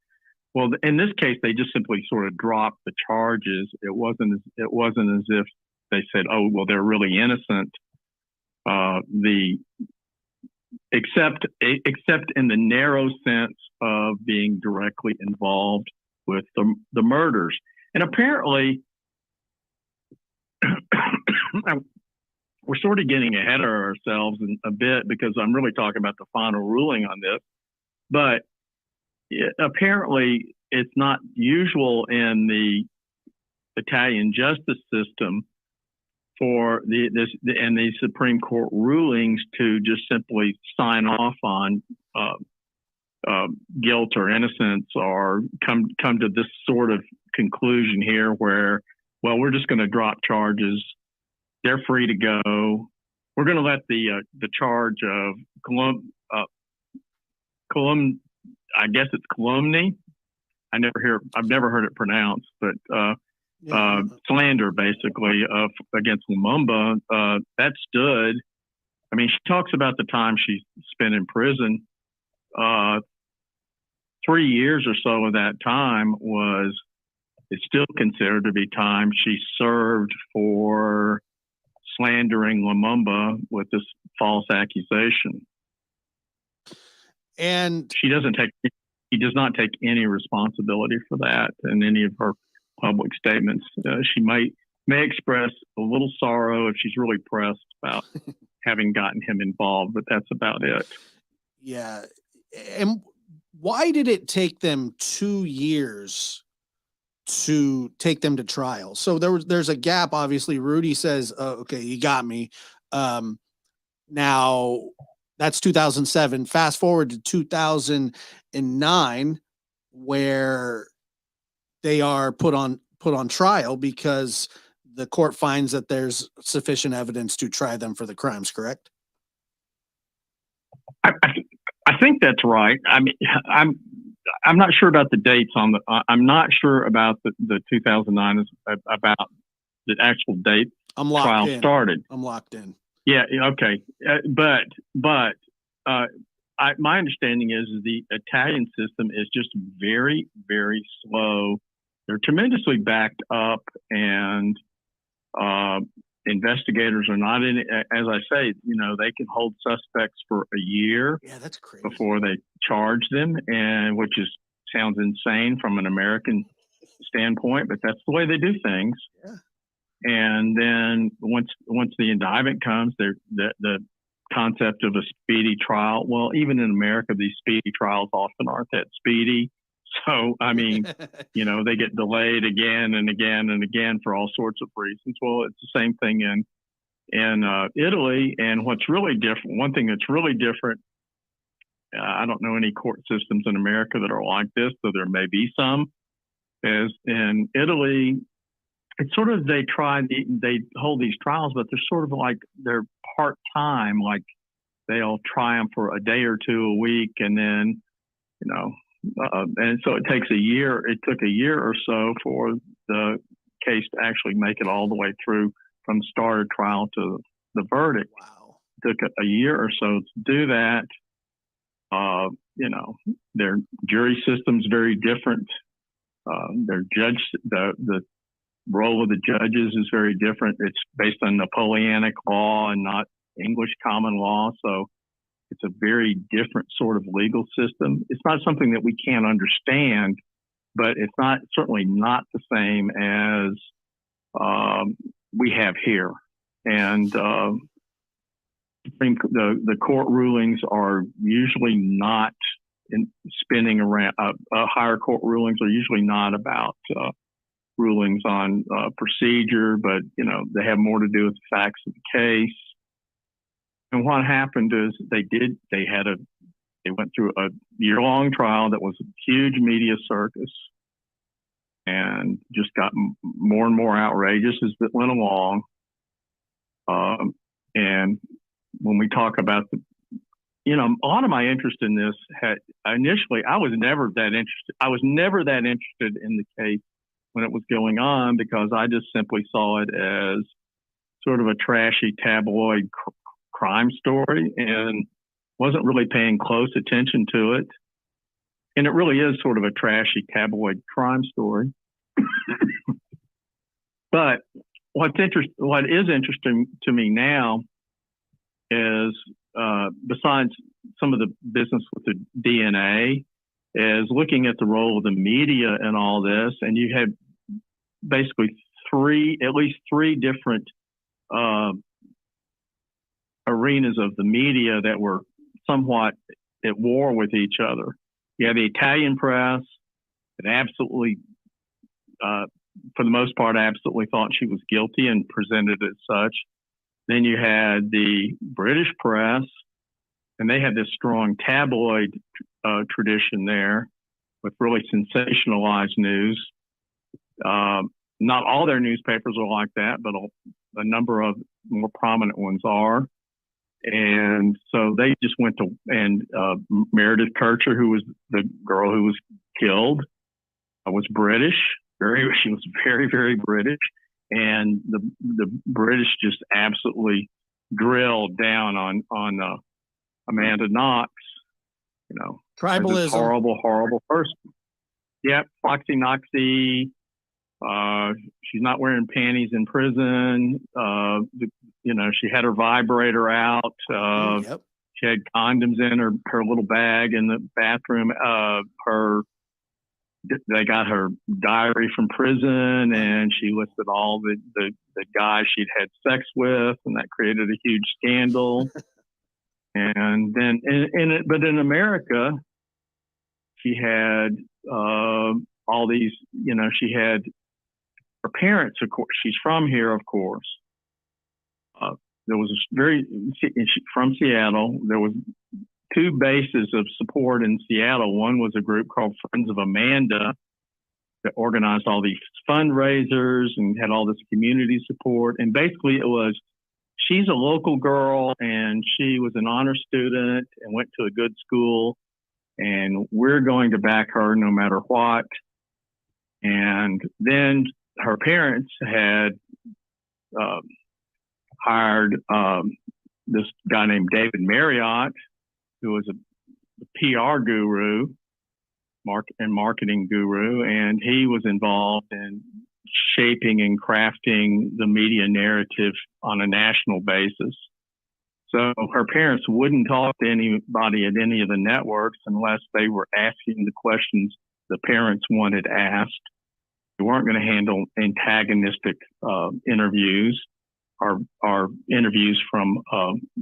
Well, in this case, they just simply sort of dropped the charges. It wasn't as if they said, "Oh, well, they're really innocent." Except in the narrow sense of being directly involved with the murders. And apparently, we're sort of getting ahead of ourselves a bit, because I'm really talking about the final ruling on this. But apparently, it's not usual in the Italian justice system for the Supreme Court rulings to just simply sign off on guilt or innocence, or come to this sort of conclusion here where, well, we're just going to drop charges. They're free to go. We're going to let the charge of I guess it's calumny. I've never heard it pronounced, but slander basically against Lumumba. That stood. I mean, she talks about the time she spent in prison, uh, 3 years or so of that time it's still considered to be time she served for slandering Lumumba with this false accusation. And he does not take any responsibility for that in any of her public statements. She may express a little sorrow if she's really pressed about having gotten him involved, but that's about it. Yeah. And why did it take them 2 years to take them to trial? So there's a gap. Obviously, Rudy says, okay, you got me. Now that's 2007. Fast forward to 2009, where they are put on trial because the court finds that there's sufficient evidence to try them for the crimes. Correct? I think that's right. I mean, I'm not sure about the dates on the. I'm not sure about the 2009 about the actual date trial started. I'm locked in. Yeah. Okay. But my understanding is the Italian system is just very, very slow. They're tremendously backed up, and investigators are not in it. As I say, they can hold suspects for a year. Yeah, that's crazy. Before they charge them, and which sounds insane from an American standpoint, but that's the way they do things. Yeah. And then once the indictment comes, the concept of a speedy trial. Well, even in America, these speedy trials often aren't that speedy. So, I mean, they get delayed again and again and again for all sorts of reasons. Well, it's the same thing in Italy. And what's really different, one thing that's really different, I don't know any court systems in America that are like this, though there may be some, is in Italy, it's sort of, they hold these trials, but they're sort of like, they're part-time, like they'll try them for a day or two a week, and then, and so it takes a year. It took a year or so for the case to actually make it all the way through from start of trial to the verdict. Wow. It took a year or so to do that. Their jury system's very different. The role of the judges is very different. It's based on Napoleonic law and not English common law. So it's a very different sort of legal system. It's not something that we can't understand, but it's certainly not the same as we have here. And the court rulings are usually not spinning around. Higher court rulings are usually not about rulings on procedure, but they have more to do with the facts of the case. And what happened is they went through a year-long trial that was a huge media circus, and just got more and more outrageous as it went along. And when we talk about a lot of my interest in this initially, I was never that interested. I was never that interested in the case when it was going on, because I just simply saw it as sort of a trashy tabloid crime story and wasn't really paying close attention to it. And it really is sort of a trashy tabloid crime story. But what is interesting to me now is, besides some of the business with the DNA, is looking at the role of the media in all this. And you had basically at least three different arenas of the media that were somewhat at war with each other. You had the Italian press that absolutely, for the most part, absolutely thought she was guilty and presented it as such. Then you had the British press, and they had this strong tabloid tradition there with really sensationalized news. Not all their newspapers are like that, but a number of more prominent ones are. And so they just went to, and Meredith Kercher, who was the girl who was killed, was British. She was very, very British. And the British just absolutely drilled down on Amanda Knox. Tribalism. This horrible, horrible person. Yep, Foxy Noxy. She's not wearing panties in prison. She had her vibrator out. Yep. She had condoms in her little bag in the bathroom. They got her diary from prison, and she listed all the guys she'd had sex with, and that created a huge scandal. And then, but in America, she had all these. She had her parents. Of course, she's from here. Of course, there was from Seattle. There was 2 bases of support in Seattle. One was a group called Friends of Amanda that organized all these fundraisers and had all this community support. And basically it was, she's a local girl and she was an honor student and went to a good school, and we're going to back her no matter what. And then her parents had hired this guy named David Marriott, who was a PR guru, marketing guru, and he was involved in shaping and crafting the media narrative on a national basis. So her parents wouldn't talk to anybody at any of the networks unless they were asking the questions the parents wanted asked. They weren't going to handle antagonistic interviews or interviews from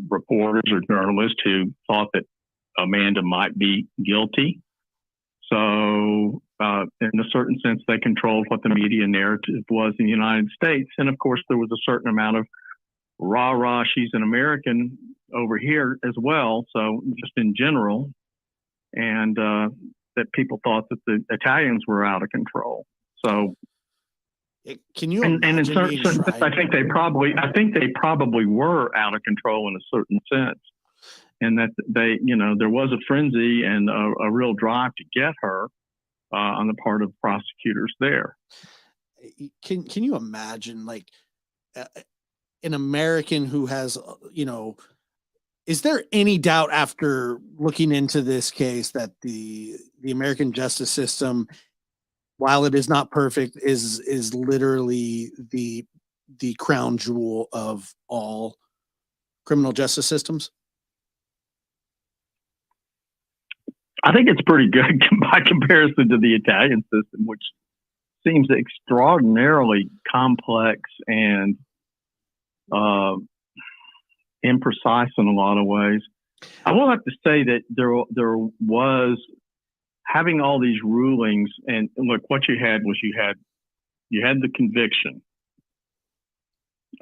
reporters or journalists who thought that Amanda might be guilty. So in a certain sense, they controlled what the media narrative was in the United States. And of course, there was a certain amount of rah-rah, she's an American over here as well. So just in general, and that people thought that the Italians were out of control. So can you and in certain sense, I think they probably were out of control in a certain sense, and that they, there was a frenzy and a real drive to get her on the part of prosecutors there. Can you imagine, like, an American who has, is there any doubt after looking into this case that the American justice system, while it is not perfect, is literally the crown jewel of all criminal justice systems? I think it's pretty good by comparison to the Italian system, which seems extraordinarily complex and imprecise in a lot of ways. I will have to say that there was, having all these rulings, and look, what you had was you had the conviction.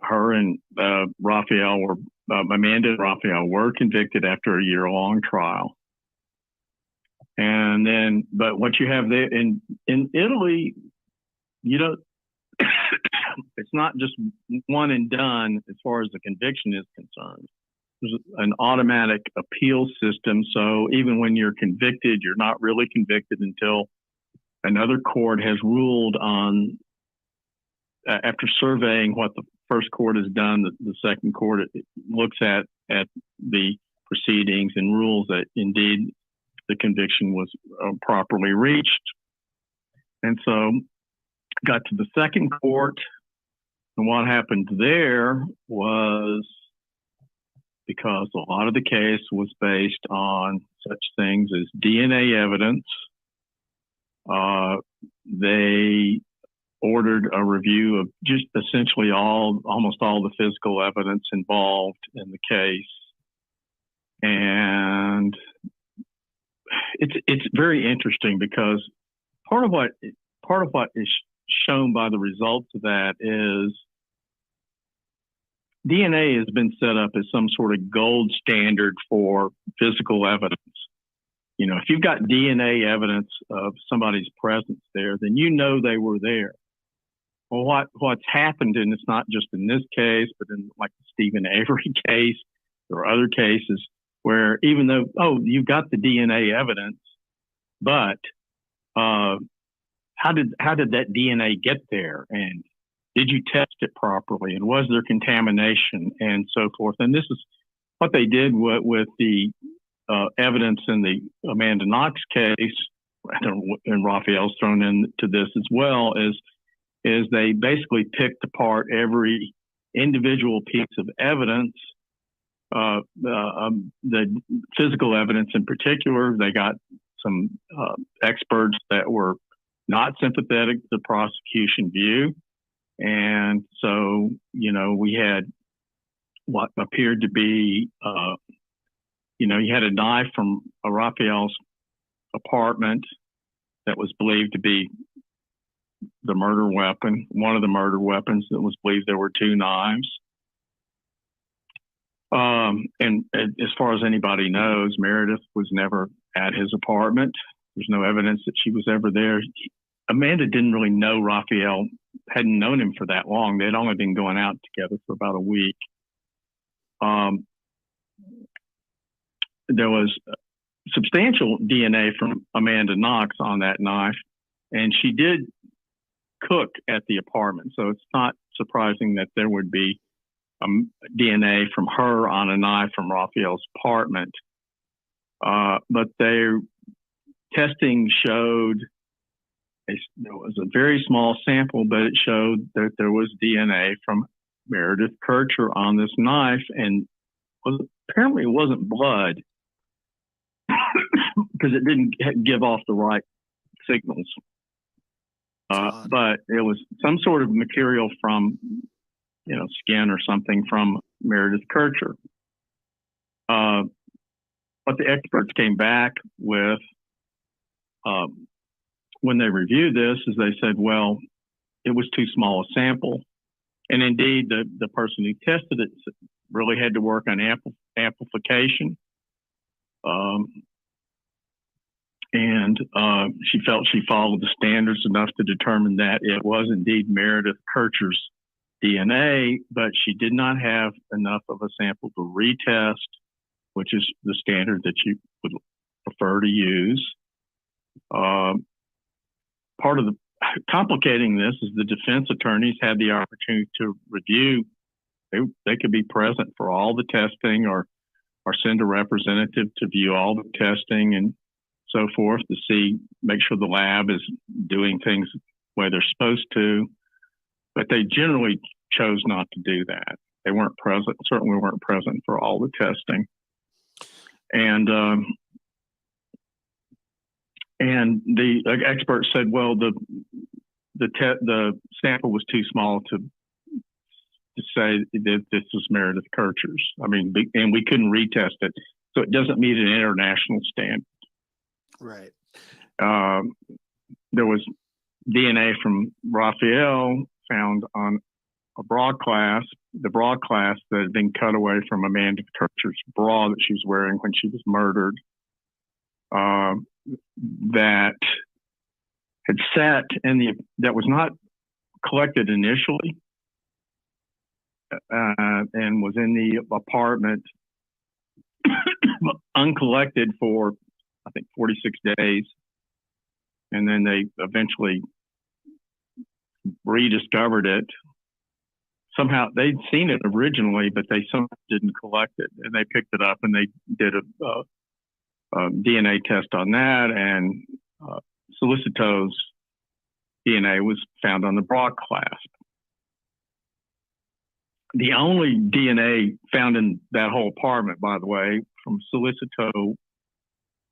Her and Amanda and Raphael were convicted after a year-long trial. And then, but what you have there in Italy, it's not just one and done as far as the conviction is concerned. There's an automatic appeal system. So even when you're convicted, you're not really convicted until another court has ruled on, after surveying what the first court has done, the second court looks at the proceedings and rules that indeed the conviction was properly reached. And so got to the second court, and what happened there was, because a lot of the case was based on such things as DNA evidence, they ordered a review of just essentially almost all the physical evidence involved in the case. And it's very interesting because part of what is shown by the results of that is DNA has been set up as some sort of gold standard for physical evidence. If you've got DNA evidence of somebody's presence there, then they were there. Well, what's happened, and it's not just in this case, but in like the Stephen Avery case or other cases, where even though, you've got the DNA evidence, but how did that DNA get there? And did you test it properly? And was there contamination and so forth? And this is what they did with the evidence in the Amanda Knox case, and Raphael's thrown into this as well, is they basically picked apart every individual piece of evidence, the physical evidence in particular. They got some experts that were not sympathetic to the prosecution view. And so, we had what appeared to be, you had a knife from Raphael's apartment that was believed to be the murder weapon, one of the murder weapons that was believed there were two knives. And as far as anybody knows, Meredith was never at his apartment. There's no evidence that she was ever there. Amanda didn't really know Raphael, hadn't known him for that long. They'd only been going out together for about a week. There was substantial DNA from Amanda Knox on that knife, and she did cook at the apartment. So it's not surprising that there would be DNA from her on a knife from Raphael's apartment. But their testing showed, it was a very small sample, but it showed that there was DNA from Meredith Kircher on this knife, and apparently it wasn't blood because it didn't give off the right signals. But it was some sort of material from, skin or something from Meredith Kircher. What the experts came back with when they reviewed this is they said, well, it was too small a sample. And indeed, the person who tested it really had to work on amplification. And she felt she followed the standards enough to determine that it was indeed Meredith Kircher's DNA, but she did not have enough of a sample to retest, which is the standard that you would prefer to use. Part of the complicating this is the defense attorneys had the opportunity to review. They could be present for all the testing or send a representative to view all the testing and so forth to make sure the lab is doing things the way they're supposed to. But they generally chose not to do that. They weren't present, certainly weren't present for all the testing. And the expert said, well, the sample was too small to say that this was Meredith Kircher's. And we couldn't retest it, so it doesn't meet an international standard. Right. There was DNA from Raphael found on a bra clasp, the bra clasp that had been cut away from Amanda Kircher's bra that she was wearing when she was murdered. That had sat that was not collected initially and was in the apartment uncollected for, I think, 46 days. And then they eventually rediscovered it. Somehow they'd seen it originally, but they somehow didn't collect it. And they picked it up and they did a DNA test on that, and Solicito's DNA was found on the bra clasp. The only DNA found in that whole apartment, by the way, from Solicito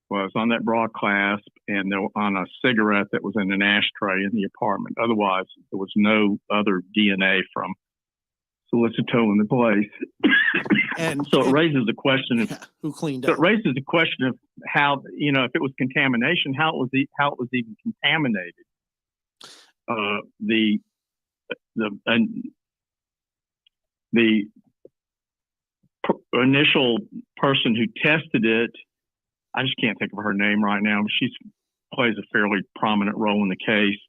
was on that bra clasp and on a cigarette that was in an ashtray in the apartment. Otherwise, there was no other DNA from Solicito in the place. And so it raises the question of who cleaned up. It raises the question of how, if it was contamination, how it was even contaminated. The initial person who tested it, I just can't think of her name right now, but she plays a fairly prominent role in the case.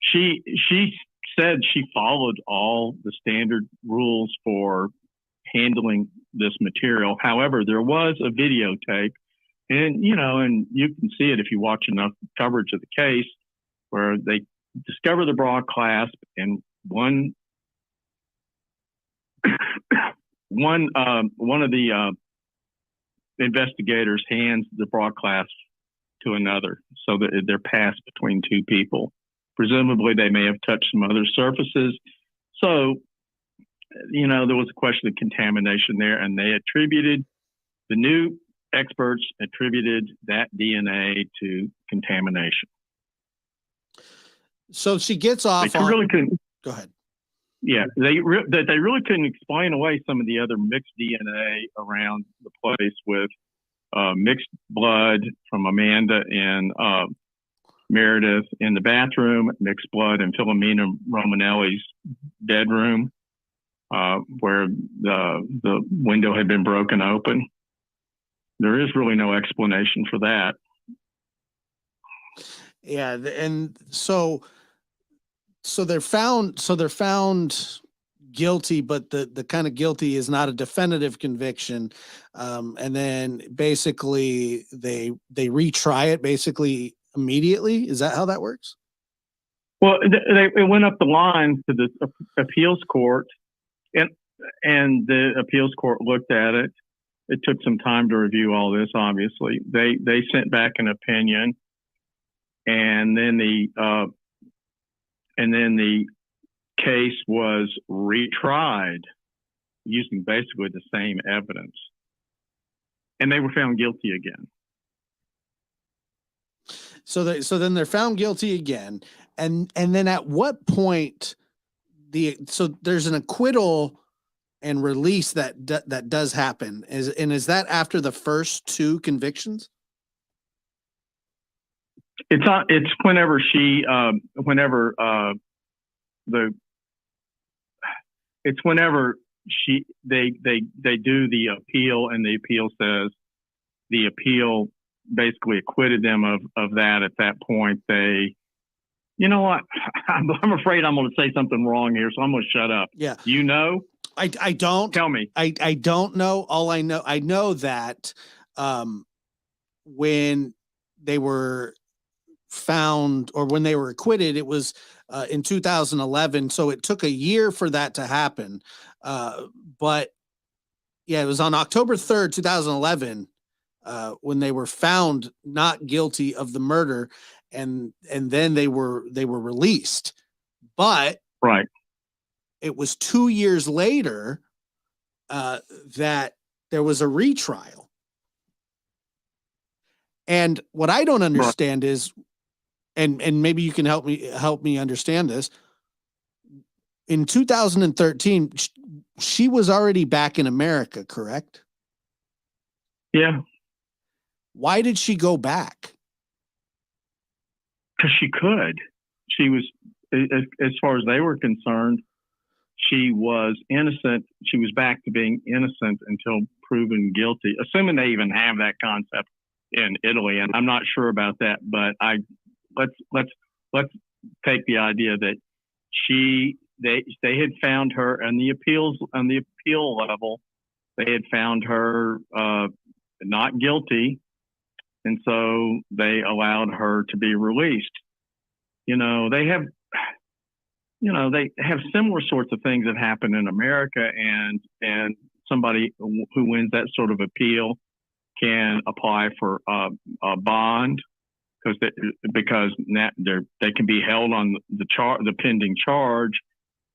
She said she followed all the standard rules for handling this material. However, there was a videotape, and you can see it if you watch enough coverage of the case, where they discover the bra clasp, and one of the investigators hands the broadcast to another so that they're passed between two people. Presumably, they may have touched some other surfaces. So, there was a question of contamination there, and the new experts attributed that DNA to contamination. So she gets off. Really couldn't. Go ahead. Yeah, they really couldn't explain away some of the other mixed DNA around the place with mixed blood from Amanda and Meredith in the bathroom, mixed blood in Philomena Romanelli's bedroom, where the window had been broken open. There is really no explanation for that. Yeah, and so they're found guilty, but the kind of guilty is not a definitive conviction. And then basically they retry it basically immediately. Is that how that works? Well, it went up the line to the appeals court, and the appeals court looked at it. It took some time to review all this. Obviously, they sent back an opinion, and then the case was retried using basically the same evidence, and they were found guilty again. So then they're found guilty again, and then at what point there's an acquittal and release that does happen? Is that after the first two convictions? It's whenever they do the appeal, and the appeal says the appeal basically acquitted them of that. At that point, you know what? I'm afraid I'm going to say something wrong here, so I'm going to shut up. Yeah. I don't. Tell me. I don't know. All I know that when they were found, or when they were acquitted, it was in 2011. So it took a year for that to happen. But yeah, it was on October 3rd, 2011, when they were found not guilty of the murder, and then they were released. But right, it was 2 years later that there was a retrial. And what I don't understand is, and maybe you can help me understand this. In 2013, she was already back in America, correct? Yeah. Why did she go back? Because she could. She was, as far as they were concerned, she was innocent. She was back to being innocent until proven guilty, assuming they even have that concept in Italy. And I'm not sure about that, but let's take the idea that they had found her on the appeal level. They had found her not guilty, and so they allowed her to be released. They have similar sorts of things that happen in America, and somebody who wins that sort of appeal can apply for a bond because they can be held on the pending charge,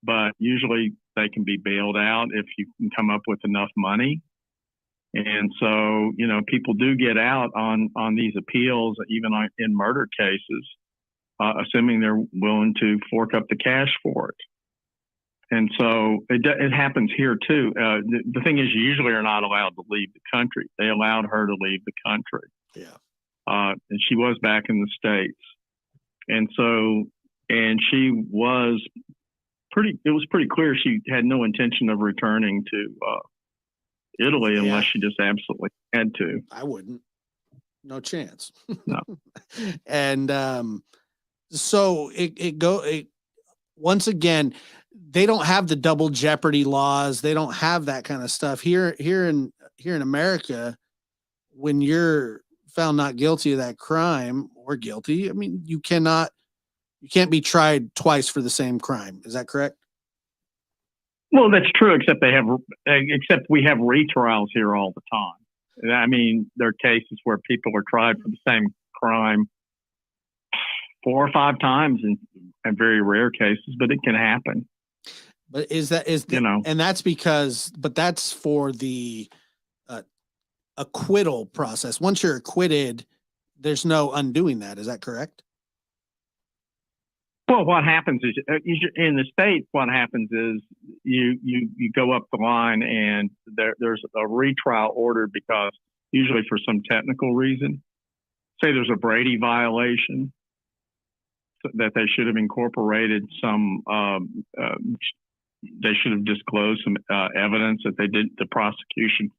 but usually they can be bailed out if you can come up with enough money. And so, people do get out on these appeals, even in murder cases, assuming they're willing to fork up the cash for it. And so it happens here too. The thing is, you usually are not allowed to leave the country. They allowed her to leave the country. Yeah. And she was back in the States. And so, she was it was pretty clear she had no intention of returning to Italy unless she just absolutely had to. I wouldn't. No chance. No. And so once again, they don't have the double jeopardy laws. They don't have that kind of stuff here in America. When you're found not guilty of that crime, or guilty, I mean, you can't be tried twice for the same crime. Is that correct? Well, that's true, except we have retrials here all the time. I mean, there are cases where people are tried for the same crime 4 or 5 times in very rare cases, but it can happen. But and that's because, but that's for the acquittal process. Once you're acquitted, there's no undoing that. Is that correct? Well, what happens is in the States, what happens is you go up the line and there's a retrial order because usually for some technical reason, say there's a Brady violation that they should have incorporated some, they should have disclosed some evidence that the prosecution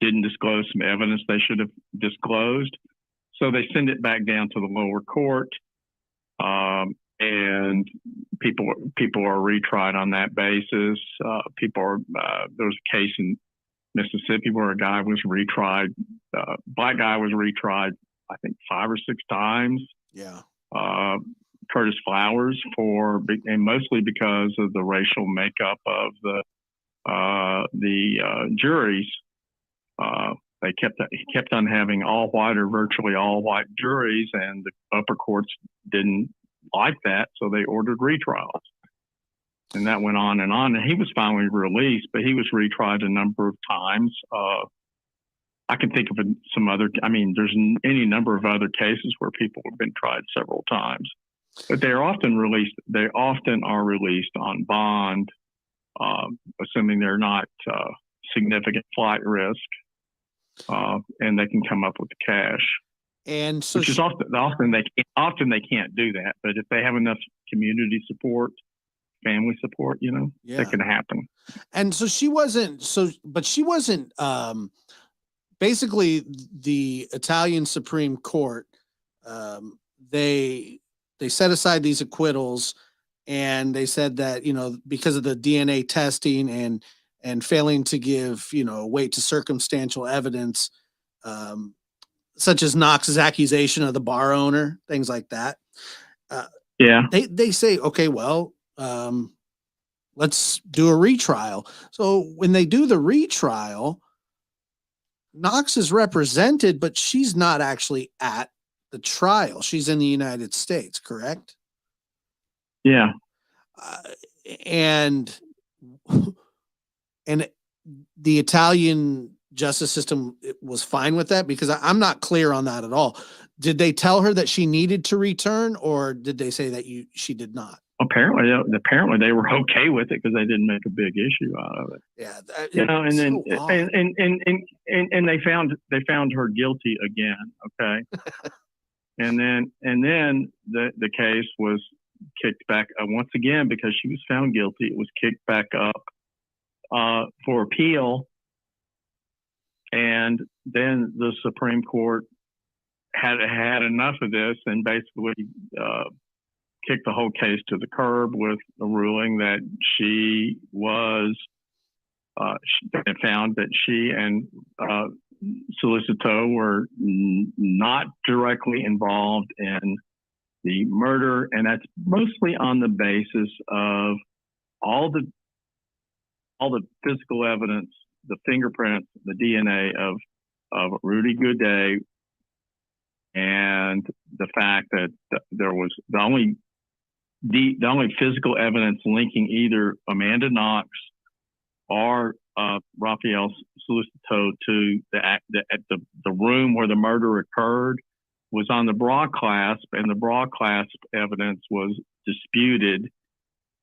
didn't disclose some evidence they should have disclosed. So they send it back down to the lower court. And people are retried on that basis. There was a case in Mississippi where a guy was retried, black guy was retried, I think 5 or 6 times. Yeah. Curtis Flowers and mostly because of the racial makeup of the juries. They kept on having all white or virtually all white juries, and the upper courts didn't like that, so they ordered retrials. And that went on, and he was finally released, but he was retried a number of times. I can think of there's any number of other cases where people have been tried several times, but they often are released on bond, assuming they're not significant flight risk, and they can come up with the cash. And so, which is often they can't do that, but if they have enough community support, family support, that can happen. And so she wasn't. Basically, the Italian Supreme Court, they set aside these acquittals, and they said that because of the DNA testing and failing to give weight to circumstantial evidence, such as Knox's accusation of the bar owner, things like that. They say, okay, well, let's do a retrial. So when they do the retrial, Knox is represented, but she's not actually at the trial. She's in the United States, correct? Yeah. And the Italian justice system was fine with that, because I'm not clear on that at all. Did they tell her that she needed to return, or did they say that she did not? Apparently they were okay with it because they didn't make a big issue out of it. Yeah, and then and they found her guilty again. Okay, and then the case was kicked back once again because she was found guilty. It was kicked back up for appeal, and then the Supreme Court had enough of this and basically kicked the whole case to the curb with a ruling that she found that she and Solicito were not directly involved in the murder, and that's mostly on the basis of all the physical evidence, the fingerprints, the DNA of Rudy Guede, and the fact that there was the only physical evidence linking either Amanda Knox or Raphael Solicito to the room where the murder occurred was on the bra clasp, and the bra clasp evidence was disputed,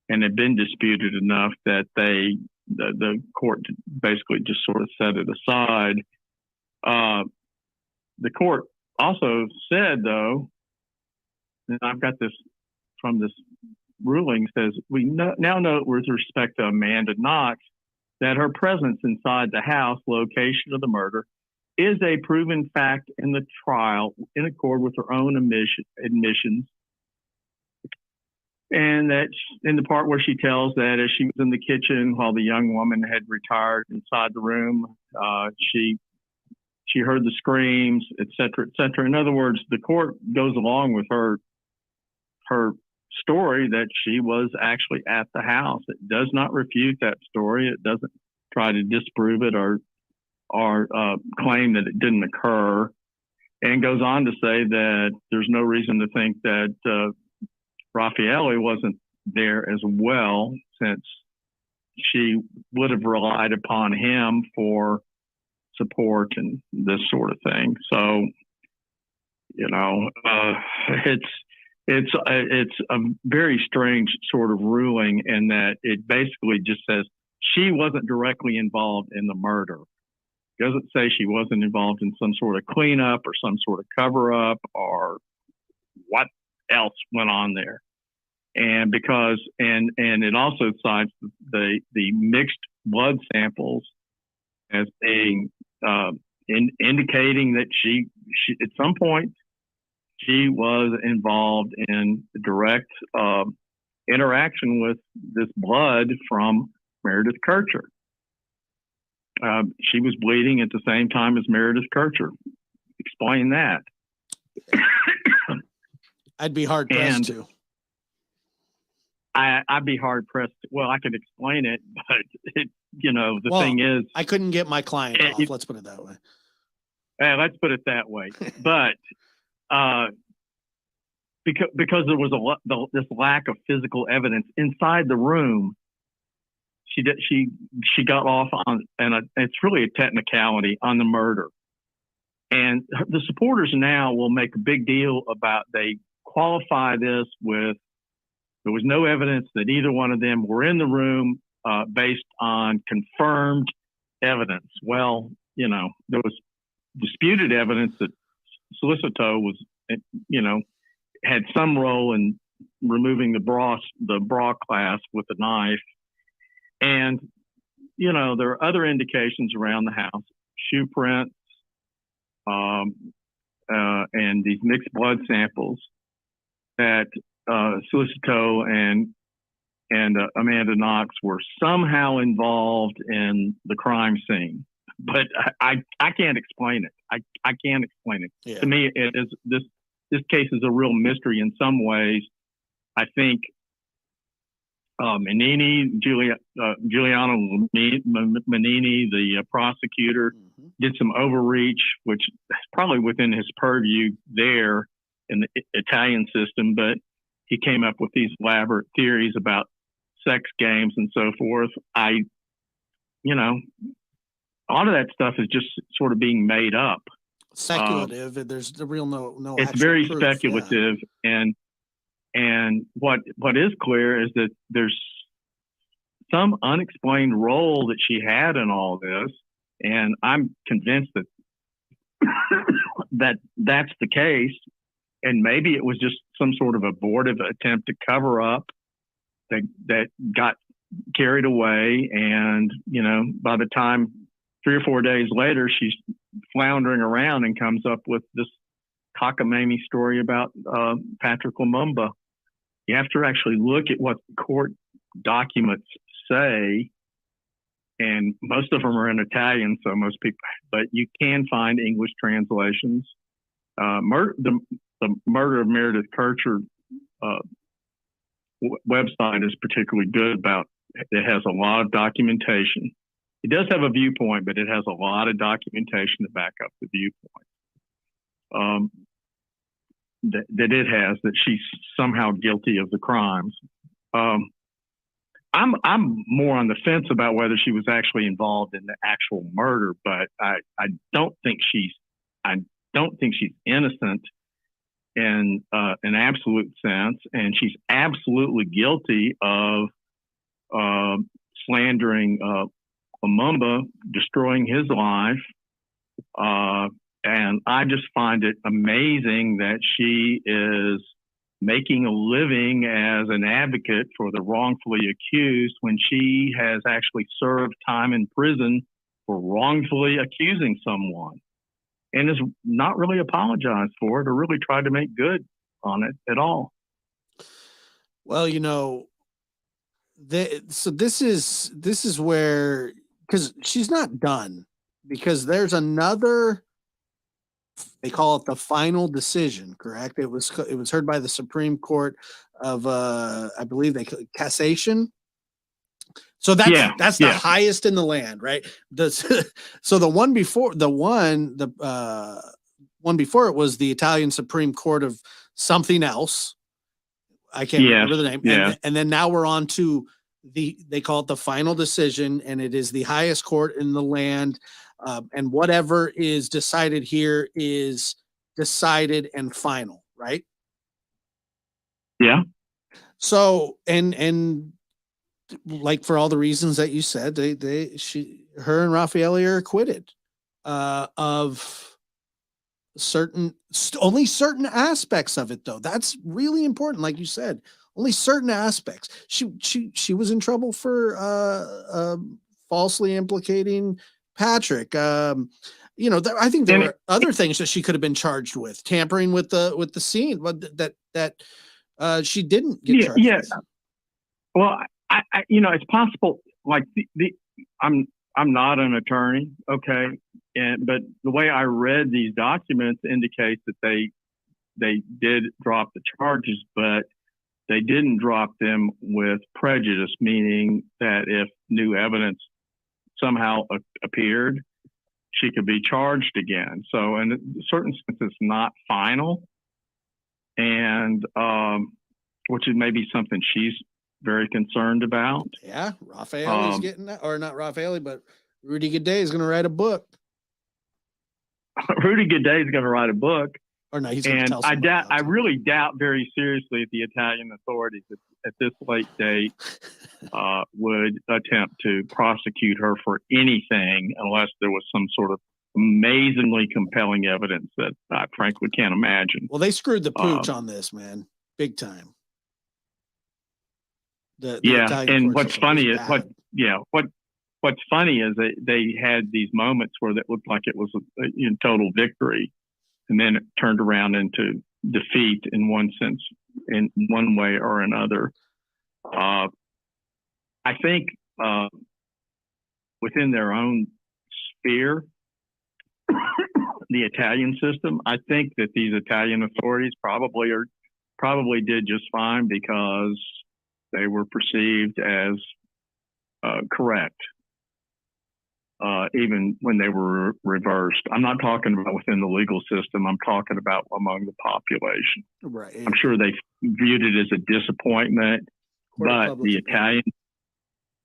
and had been disputed enough that the court basically just sort of set it aside. The court also said, though, and I've got this from this ruling, says we now note with respect to Amanda Knox that her presence inside the house, location of the murder, is a proven fact in the trial in accord with her own admissions. And that in the part where she tells that as she was in the kitchen while the young woman had retired inside the room, she heard the screams, et cetera, et cetera. In other words, the court goes along with her story that she was actually at the house. It does not refute that story. It doesn't try to disprove it or claim that it didn't occur, and goes on to say that there's no reason to think that Raffaele wasn't there as well, since she would have relied upon him for support and this sort of thing. So, it's a very strange sort of ruling, in that it basically just says she wasn't directly involved in the murder. It doesn't say she wasn't involved in some sort of cleanup or some sort of cover up or what else went on there. And it also cites the mixed blood samples as being indicating that she at some point she was involved in direct interaction with this blood from Meredith Kircher. She was bleeding at the same time as Meredith Kircher. Explain that. I'd be hard pressed to. I'd be hard pressed. Well, I could explain it, but thing is, I couldn't get my client off. Let's put it that way. Let's put it that way. But because there was this lack of physical evidence inside the room, she got off on, and it's really a technicality, on the murder. And the supporters now will make a big deal about, they qualify this with, there was no evidence that either one of them were in the room based on confirmed evidence. Well, there was disputed evidence that Solicito was, had some role in removing the bra clasp with a knife. And, there are other indications around the house, shoe prints, and these mixed blood samples that Solicito and Amanda Knox were somehow involved in the crime scene. But I can't explain it. I can't explain it. Yeah. To me, it is this case is a real mystery in some ways. I think Giuliano Menini, the prosecutor, did some overreach, which is probably within his purview there in the Italian system, but he came up with these elaborate theories about sex games and so forth. A lot of that stuff is just sort of being made up. Speculative. There's the real no. It's very proof, speculative, yeah. And what is clear is that there's some unexplained role that she had in all this, and I'm convinced that that's the case. And maybe it was just some sort of abortive attempt to cover up that got carried away, and by the time 3 or 4 days later, she's floundering around and comes up with this cockamamie story about Patrick Lumumba. You have to actually look at what the court documents say, and most of them are in Italian, so most people, but you can find English translations. The Murder of Meredith Kircher website is particularly good about, it has a lot of documentation. It does have a viewpoint, but it has a lot of documentation to back up the viewpoint. That it has, that she's somehow guilty of the crimes. I'm more on the fence about whether she was actually involved in the actual murder, but I don't think she's innocent in an absolute sense, and she's absolutely guilty of slandering Lumumba, destroying his life. And I just find it amazing that she is making a living as an advocate for the wrongfully accused when she has actually served time in prison for wrongfully accusing someone, and has not really apologized for it or really tried to make good on it at all. Well, so this is where, because she's not done, because there's another, they call it the final decision, correct? It was heard by the Supreme Court of, I believe cassation. So that's the highest in the land, right? So the one before it was the Italian Supreme Court of something else. I can't remember the name. And then now we're on to they call it the final decision, and it is the highest court in the land. And whatever is decided here is decided and final, right? Yeah. So, and like for all the reasons that you said, her and Raffaele are acquitted of only certain aspects of it, though. That's really important. Like you said, only certain aspects. She was in trouble for falsely implicating Patrick. I think there were other things that she could have been charged with, tampering with the scene, but that she didn't get charged with. Well, I it's possible. Like I'm not an attorney, okay, but the way I read these documents indicates that they did drop the charges, but they didn't drop them with prejudice, meaning that if new evidence somehow appeared, she could be charged again. So in a certain sense, it's not final, and which is maybe something she's very concerned about. Yeah, Raffaele's getting that, or not Raffaele, but Rudy Guede is going to write a book. Rudy Guede is going to write a book, or no? He's going to tell somebody else. I really doubt very seriously that the Italian authorities at this late date would attempt to prosecute her for anything unless there was some sort of amazingly compelling evidence that I frankly can't imagine. Well, they screwed the pooch on this, man, big time. And what's funny is what's funny is that they had these moments where that looked like it was a total victory, and then it turned around into defeat in one sense, in one way or another. I think within their own sphere, the Italian system, I think that these Italian authorities probably did just fine because they were perceived as correct, even when they were reversed. I'm not talking about within the legal system. I'm talking about among the population. Right. I'm sure they viewed it as a disappointment, but the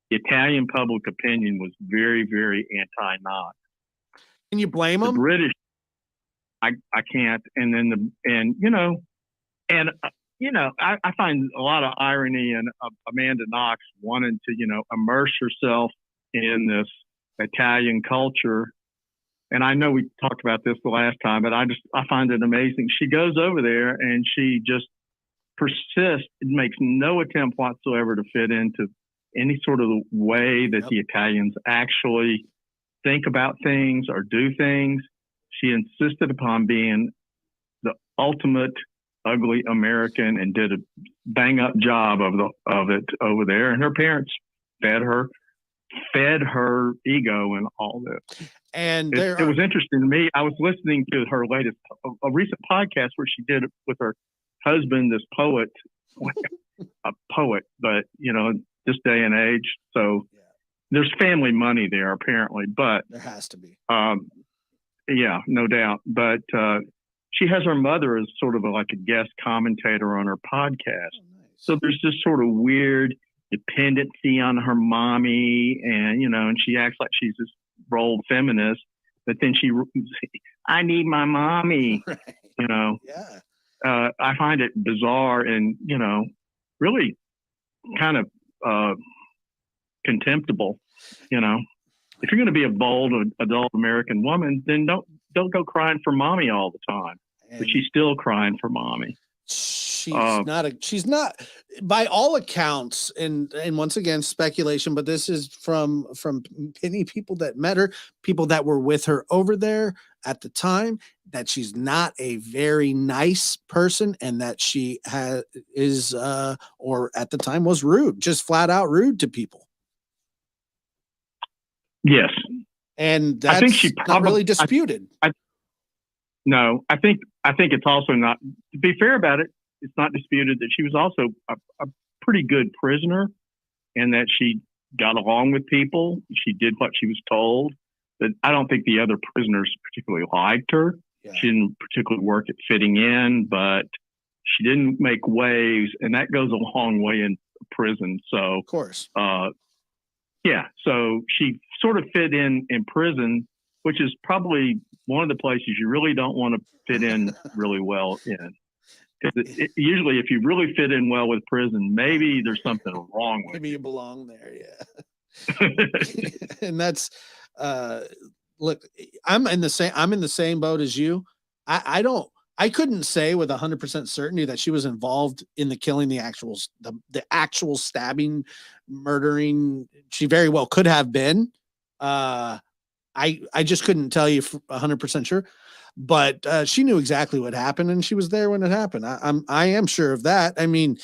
Italian public opinion was very, very anti-Knox. Can you blame them? The British, I can't. And then I find a lot of irony in Amanda Knox wanting to, immerse herself in this Italian culture. And I know we talked about this the last time, but I find it amazing. She goes over there and she just persists. It makes no attempt whatsoever to fit into any sort of way that the Italians actually think about things or do things. She insisted upon being the ultimate ugly American and did a bang up job of it over there. And her parents fed her ego and all this. And it was interesting to me. I was listening to her latest, a recent podcast where she did it with her husband, this poet, a poet, but this day and age. So there's family money there apparently, but there has to be. Yeah, no doubt. But she has her mother as sort of like a guest commentator on her podcast. Oh, nice. So there's this sort of weird dependency on her mommy, and and she acts like she's this rolled feminist, but then I need my mommy. Right. Yeah. I find it bizarre and really kind of contemptible. If you're going to be a bold adult American woman, then don't go crying for mommy all the time. But she's still crying for mommy. She's not by all accounts, and once again speculation, but this is from many people that met her, people that were with her over there at the time, that she's not a very nice person, and that she is or at the time was rude, just flat out rude to people. Yes. And that's I think she not really disputed. No, I think it's also not, to be fair about it, it's not disputed that she was also a pretty good prisoner, and that she got along with people. She did what she was told. But I don't think the other prisoners particularly liked her. Yeah. She didn't particularly work at fitting in, but she didn't make waves, and that goes a long way in prison. So, Of course. yeah. So she sort of fit in prison, which is probably one of the places you really don't want to fit in really well in. Usually, if you really fit in well with prison, maybe there's something wrong with Maybe you. you belong there. Yeah. And that's look, I'm in the same boat as you. I couldn't say with 100% certainty that she was involved in the killing, the actual stabbing, murdering. She very well could have been. I just couldn't tell you 100% sure, but she knew exactly what happened, and she was there when it happened. I am sure of that. I mean,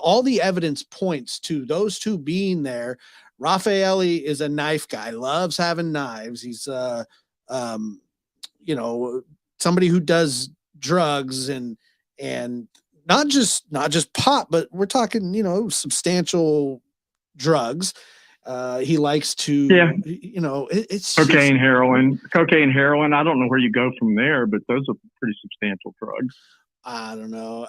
all the evidence points to those two being there. Raffaele is a knife guy, loves having knives. He's somebody who does drugs and not just pot, but we're talking, substantial drugs. He likes to, it's cocaine, heroin. I don't know where you go from there, but those are pretty substantial drugs. I don't know.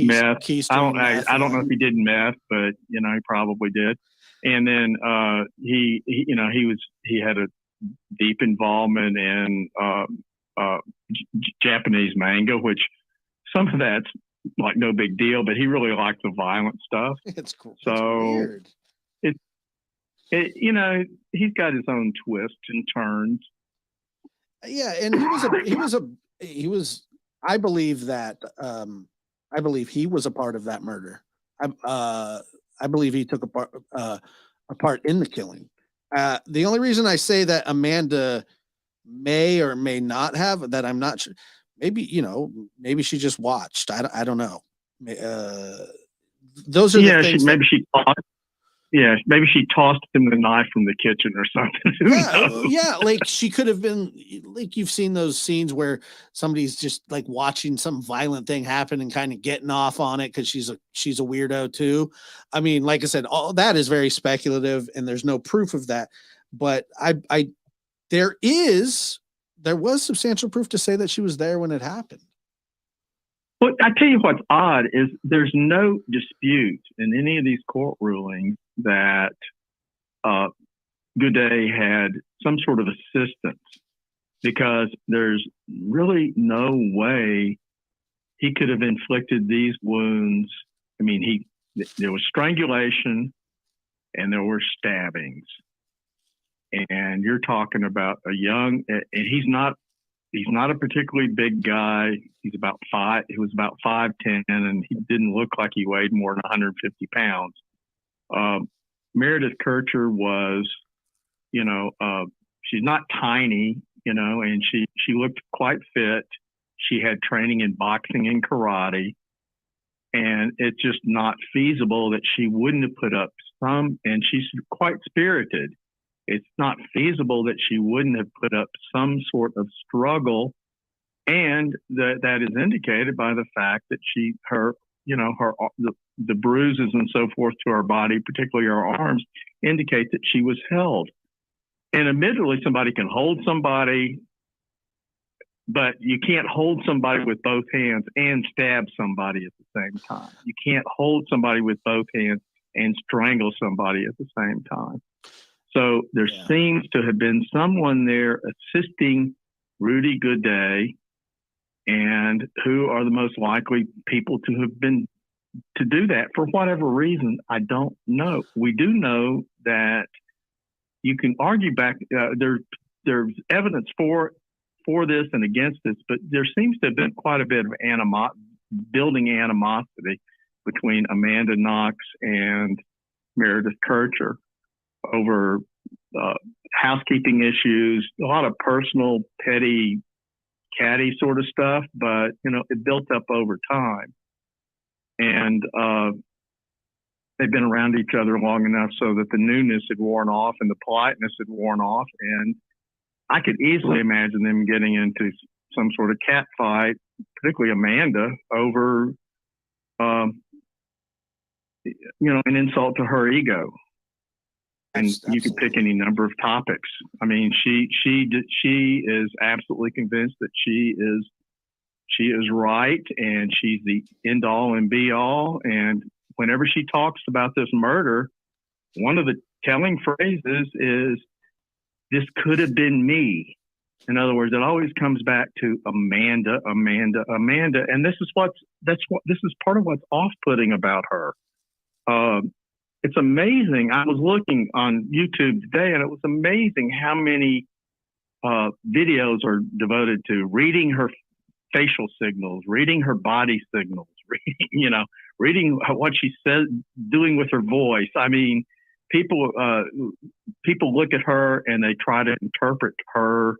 Meth. I don't know if he did meth, but he probably did. And then he had a deep involvement in Japanese manga, which some of that's like no big deal, but he really liked the violent stuff. It's cool. So it's weird. He's got his own twists and turns. Yeah, and he was. I believe that. I believe he was a part of that murder. I believe he took a part in the killing. The only reason I say that Amanda may or may not have, that I'm not sure. Maybe she just watched. I don't know. Those are the things. Maybe she tossed him the knife from the kitchen or something. Yeah, like she could have been, like you've seen those scenes where somebody's just like watching some violent thing happen and kind of getting off on it because she's a weirdo too. I mean, like I said, all that is very speculative and there's no proof of that. But there was substantial proof to say that she was there when it happened. Well, I tell you what's odd is there's no dispute in any of these court rulings that Guede had some sort of assistance, because there's really no way he could have inflicted these wounds. I mean, there was strangulation and there were stabbings, and you're talking about a young, and he's not a particularly big guy. He was about 5'10", and he didn't look like he weighed more than 150 pounds. Meredith Kircher was, she's not tiny, and she looked quite fit. She had training in boxing and karate, and it's just not feasible that she wouldn't have put up some, and she's quite spirited. It's not feasible that she wouldn't have put up some sort of struggle, and that is indicated by the fact that the bruises and so forth to her body, particularly her arms, indicate that she was held. And admittedly, somebody can hold somebody, but you can't hold somebody with both hands and stab somebody at the same time. You can't hold somebody with both hands and strangle somebody at the same time. So there seems to have been someone there assisting Rudy Guede, and who are the most likely people to have been to do that for whatever reason, I don't know. We do know that you can argue back. There's evidence for this and against this, but there seems to have been quite a bit of building animosity between Amanda Knox and Meredith Kircher over housekeeping issues, a lot of personal, petty, catty sort of stuff, but it built up over time. And they've been around each other long enough so that the newness had worn off and the politeness had worn off. And I could easily imagine them getting into some sort of cat fight, particularly Amanda, over an insult to her ego. And you could pick any number of topics. I mean, she is absolutely convinced that she is right, and she's the end all and be all. And whenever she talks about this murder, one of the telling phrases is, "This could have been me." In other words, it always comes back to Amanda, Amanda, Amanda, and this is part of what's off-putting about her. It's amazing. I was looking on YouTube today, and it was amazing how many videos are devoted to reading her facial signals, reading her body signals, reading what she says, doing with her voice. I mean, people look at her and they try to interpret her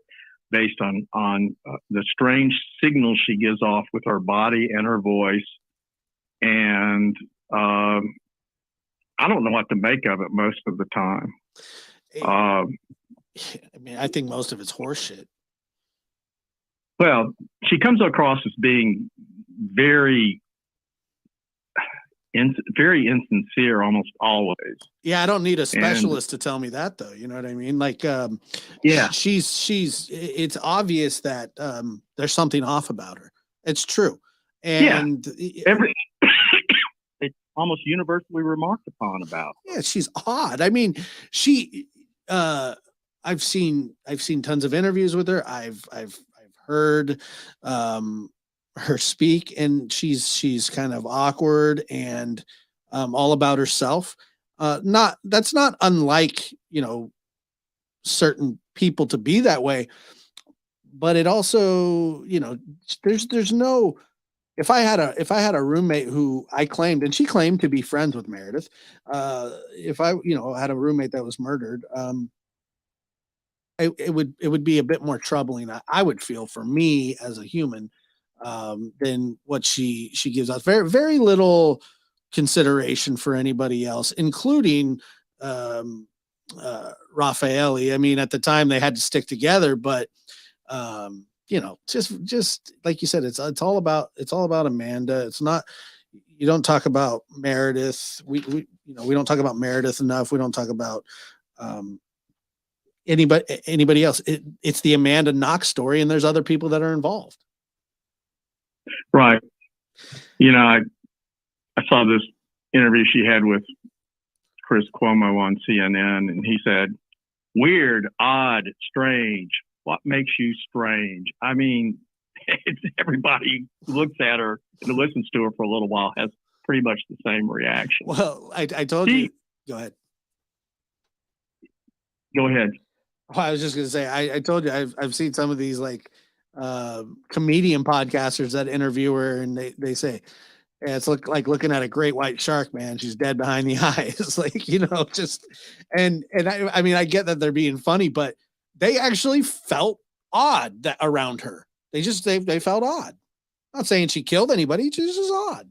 based on the strange signals she gives off with her body and her voice. And I don't know what to make of it most of the time. I mean, I think most of it's horseshit. Well, she comes across as being very insincere almost always. Yeah, I don't need a specialist to tell me that, though. You know what I mean? Like, yeah, it's obvious that there's something off about her. It's true. And it's almost universally remarked upon about her. Yeah, she's odd. I mean, I've seen tons of interviews with her. I've heard her speak, and she's kind of awkward and all about herself. That's not unlike, certain people to be that way, but it also, there's no, if I had a roommate who I claimed, and she claimed to be friends with Meredith, if I, had a roommate that was murdered, it would be a bit more troubling. I would feel, for me as a human, than what she gives us. Very, very little consideration for anybody else, including Raffaele. I mean, at the time they had to stick together, but just like you said, it's all about Amanda. It's not, you don't talk about Meredith. We don't talk about Meredith enough. We don't talk about anybody else. It's the Amanda Knox story, and there's other people that are involved. Right. I saw this interview she had with Chris Cuomo on CNN, and he said, "Weird, odd, strange. What makes you strange?" I mean, everybody who looks at her and listens to her for a little while has pretty much the same reaction. Well, I told you. Go ahead. Go ahead. Oh, I was just going to say, I told you, I've seen some of these like comedian podcasters that interview her, and they say, yeah, it's like looking at a great white shark, man. She's dead behind the eyes. Like, just, and I mean, I get that they're being funny, but they actually felt odd that around her. They felt odd. I'm not saying she killed anybody. She's just odd.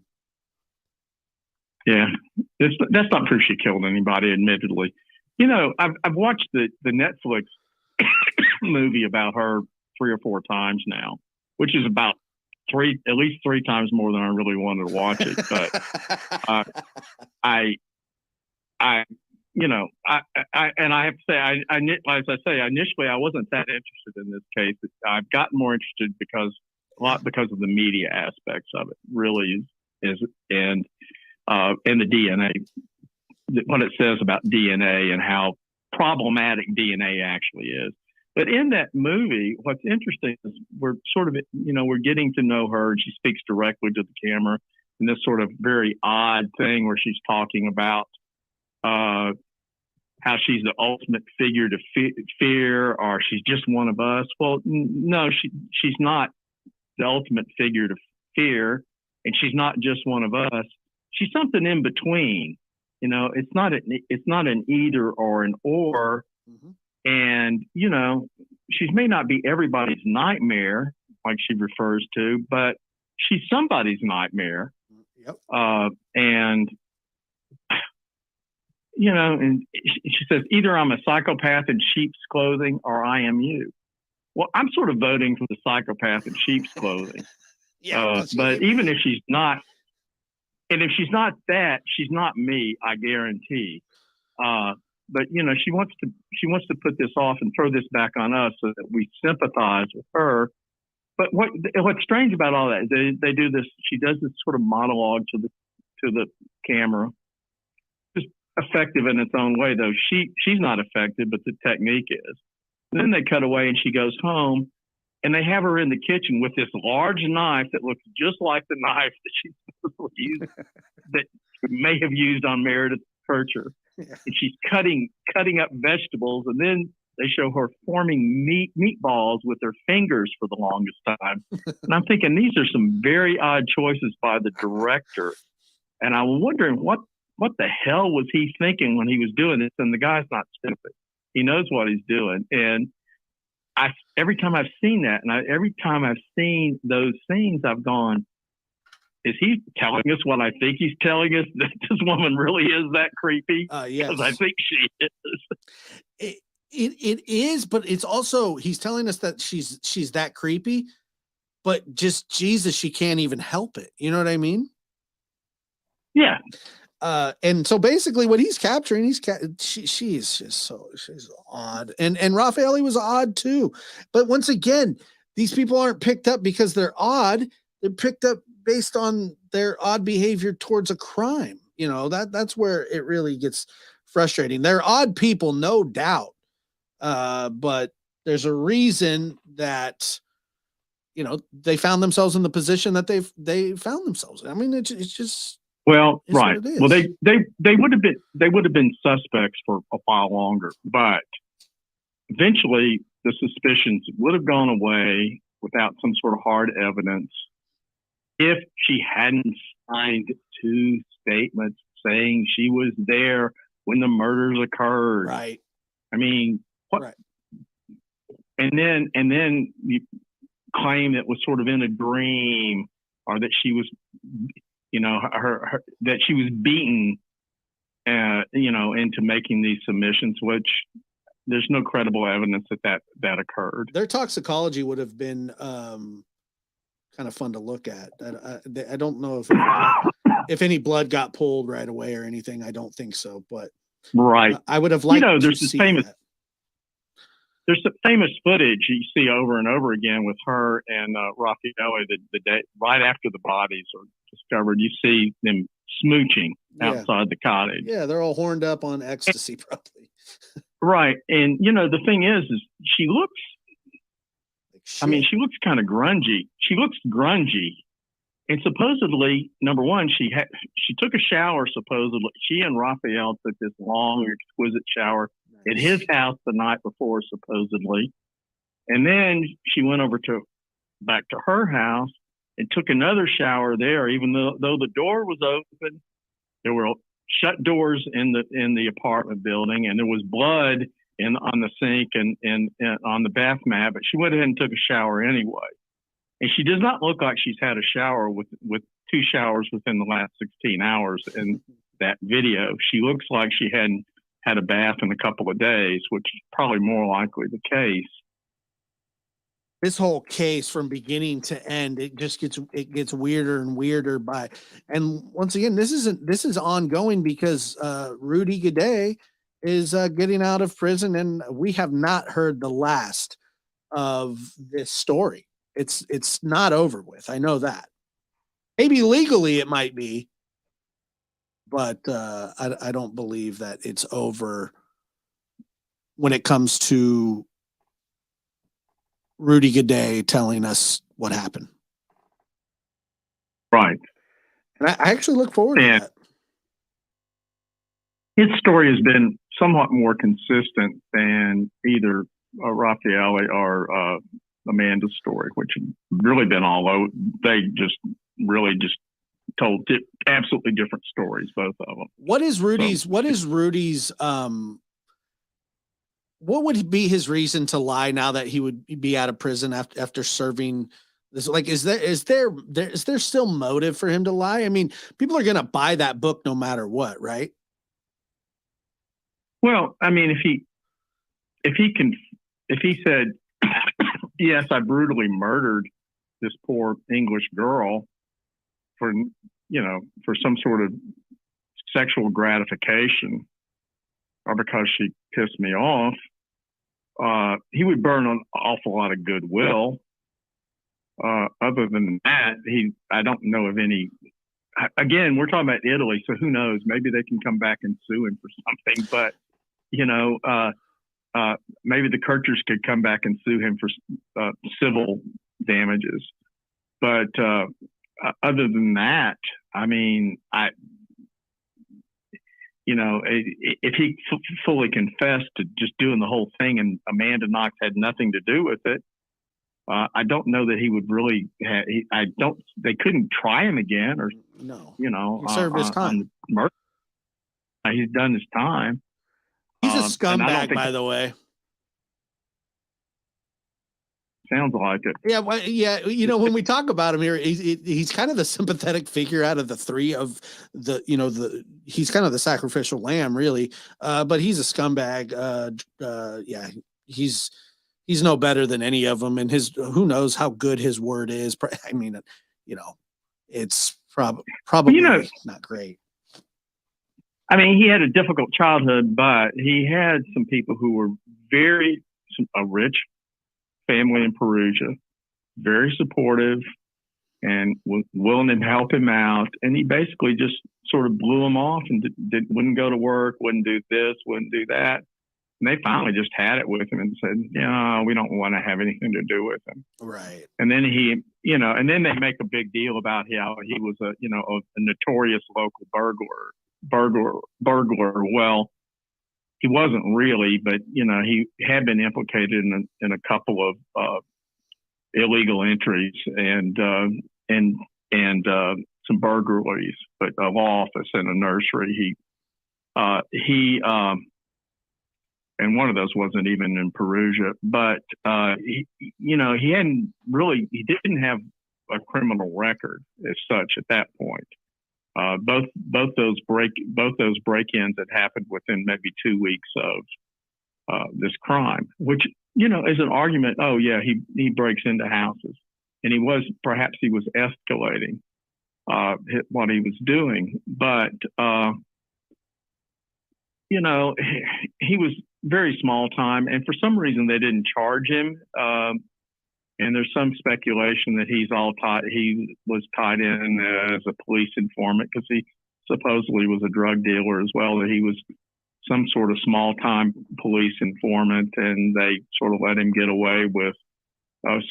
Yeah. That's not true. She killed anybody, admittedly. I've watched the Netflix movie about her 3 or 4 times now, which is about at least 3 times more than I really wanted to watch it. But I have to say, as I say, initially I wasn't that interested in this case. I've gotten more interested because of the media aspects of it. Really is and the DNA, what it says about DNA and how problematic DNA actually is. But in that movie, what's interesting is we're sort of, we're getting to know her, and she speaks directly to the camera in this sort of very odd thing where she's talking about how she's the ultimate figure to fear, or she's just one of us. Well, no, she's not the ultimate figure to fear, and she's not just one of us. She's something in between. It's not an either or an or. Mm-hmm. And, she may not be everybody's nightmare, like she refers to, but she's somebody's nightmare. Yep. And she says, either I'm a psychopath in sheep's clothing or I am you. Well, I'm sort of voting for the psychopath in sheep's clothing. Yeah. But even if she's not, And if she's not that, she's not me, I guarantee. But she wants to put this off and throw this back on us so that we sympathize with her. But what's strange about all that is they do this. She does this sort of monologue to the camera, just effective in its own way. Though she's not effective, but the technique is. And then they cut away, and she goes home, and they have her in the kitchen with this large knife that looks just like the knife that she's supposed to use, that may have used on Meredith Kircher. Yeah. And she's cutting up vegetables, and then they show her forming meatballs with her fingers for the longest time. And I'm thinking these are some very odd choices by the director. And I'm wondering what the hell was he thinking when he was doing this? And the guy's not stupid. He knows what he's doing. And every time I've seen that, and every time I've seen those scenes, I've gone, is he telling us what I think he's telling us? That this woman really is that creepy? Yes. Because I think she is. It is, but it's also, he's telling us that she's that creepy, but just Jesus, she can't even help it. You know what I mean? Yeah. And so basically what he's capturing, she's just she's odd. And Raffaele was odd too. But once again, these people aren't picked up because they're odd. They're picked up based on their odd behavior towards a crime. That's where it really gets frustrating. They're odd people, no doubt. But there's a reason that, they found themselves in the position that they found themselves. I mean, it's just, well, right. Well, they would have been suspects for a while longer, but eventually the suspicions would have gone away without some sort of hard evidence if she hadn't signed 2 statements saying she was there when the murders occurred. Right. I mean, what? Right. And then you claim it was sort of in a dream, or that she was, that she was beaten, into making these submissions, which there's no credible evidence that occurred. Their toxicology would have been kind of fun to look at. I don't know if any blood got pulled right away or anything. I don't think so, but right. I would have liked to there's see famous. that. There's some famous footage you see over and over again with her and Raffaele the day right after the bodies are discovered. You see them smooching outside the cottage. Yeah, they're all horned up on ecstasy, probably. Right, and the thing is she looks. I mean, she looks kind of grungy. She looks grungy, and supposedly, number one, she took a shower. Supposedly, she and Raphael took this long, exquisite shower at his house the night before, supposedly, and then she went back to her house and took another shower there. Even though the door was open, there were shut doors in the apartment building, and there was blood on the sink and on the bath mat, but she went ahead and took a shower anyway. And she does not look like she's had a shower with 2 showers within the last 16 hours in that video. She looks like she hadn't had a bath in a couple of days, which is probably more likely the case. This whole case from beginning to end, it gets weirder and weirder and once again, this is ongoing because Rudy Guede is getting out of prison, and we have not heard the last of this story. It's not over with. I know that. Maybe legally it might be, but I don't believe that it's over when it comes to Rudy Guede telling us what happened. Right. And I actually look forward to that. His story has been somewhat more consistent than either Raffaele or Amanda's story, which have really been all over. They just told absolutely different stories, both of them. What would be his reason to lie now that he would be out of prison after serving this? Like, is there still motive for him to lie? I mean, people are going to buy that book no matter what, right? Well, I mean, if he said, yes, I brutally murdered this poor English girl for for some sort of sexual gratification or because she pissed me off, he would burn an awful lot of goodwill. Other than that, I don't know of any. Again, we're talking about Italy, so who knows? Maybe they can come back and sue him for something. But maybe the Kirchers could come back and sue him for civil damages. But other than that, I mean, if he fully confessed to just doing the whole thing and Amanda Knox had nothing to do with it, I don't know that he would really. They couldn't try him again, or no. He served his time. He's done his time. He's a scumbag, by the way. Sounds like it. Yeah, well, yeah. When we talk about him here, he's kind of the sympathetic figure out of the three of he's kind of the sacrificial lamb, really. But he's a scumbag. Yeah, he's no better than any of them. And who knows how good his word is. I mean, it's probably not great. I mean, he had a difficult childhood, but he had some people who were a rich family in Perugia, very supportive and was willing to help him out. And he basically just sort of blew him off and wouldn't go to work, wouldn't do this, wouldn't do that. And they finally just had it with him and said, we don't want to have anything to do with him. Right. And then and then they make a big deal about how he was a notorious local burglar. Well, he wasn't really, but he had been implicated in a couple of illegal entries and some burglaries, but of office and a nursery. And one of those wasn't even in Perugia, but he didn't have a criminal record as such at that point. Both those break-ins had happened within maybe 2 weeks of this crime, which is an argument. Oh yeah, he breaks into houses, and he was escalating what he was doing, but he was very small time, and for some reason they didn't charge him. And there's some speculation that he was tied in as a police informant because he supposedly was a drug dealer as well, that he was some sort of small-time police informant, and they sort of let him get away with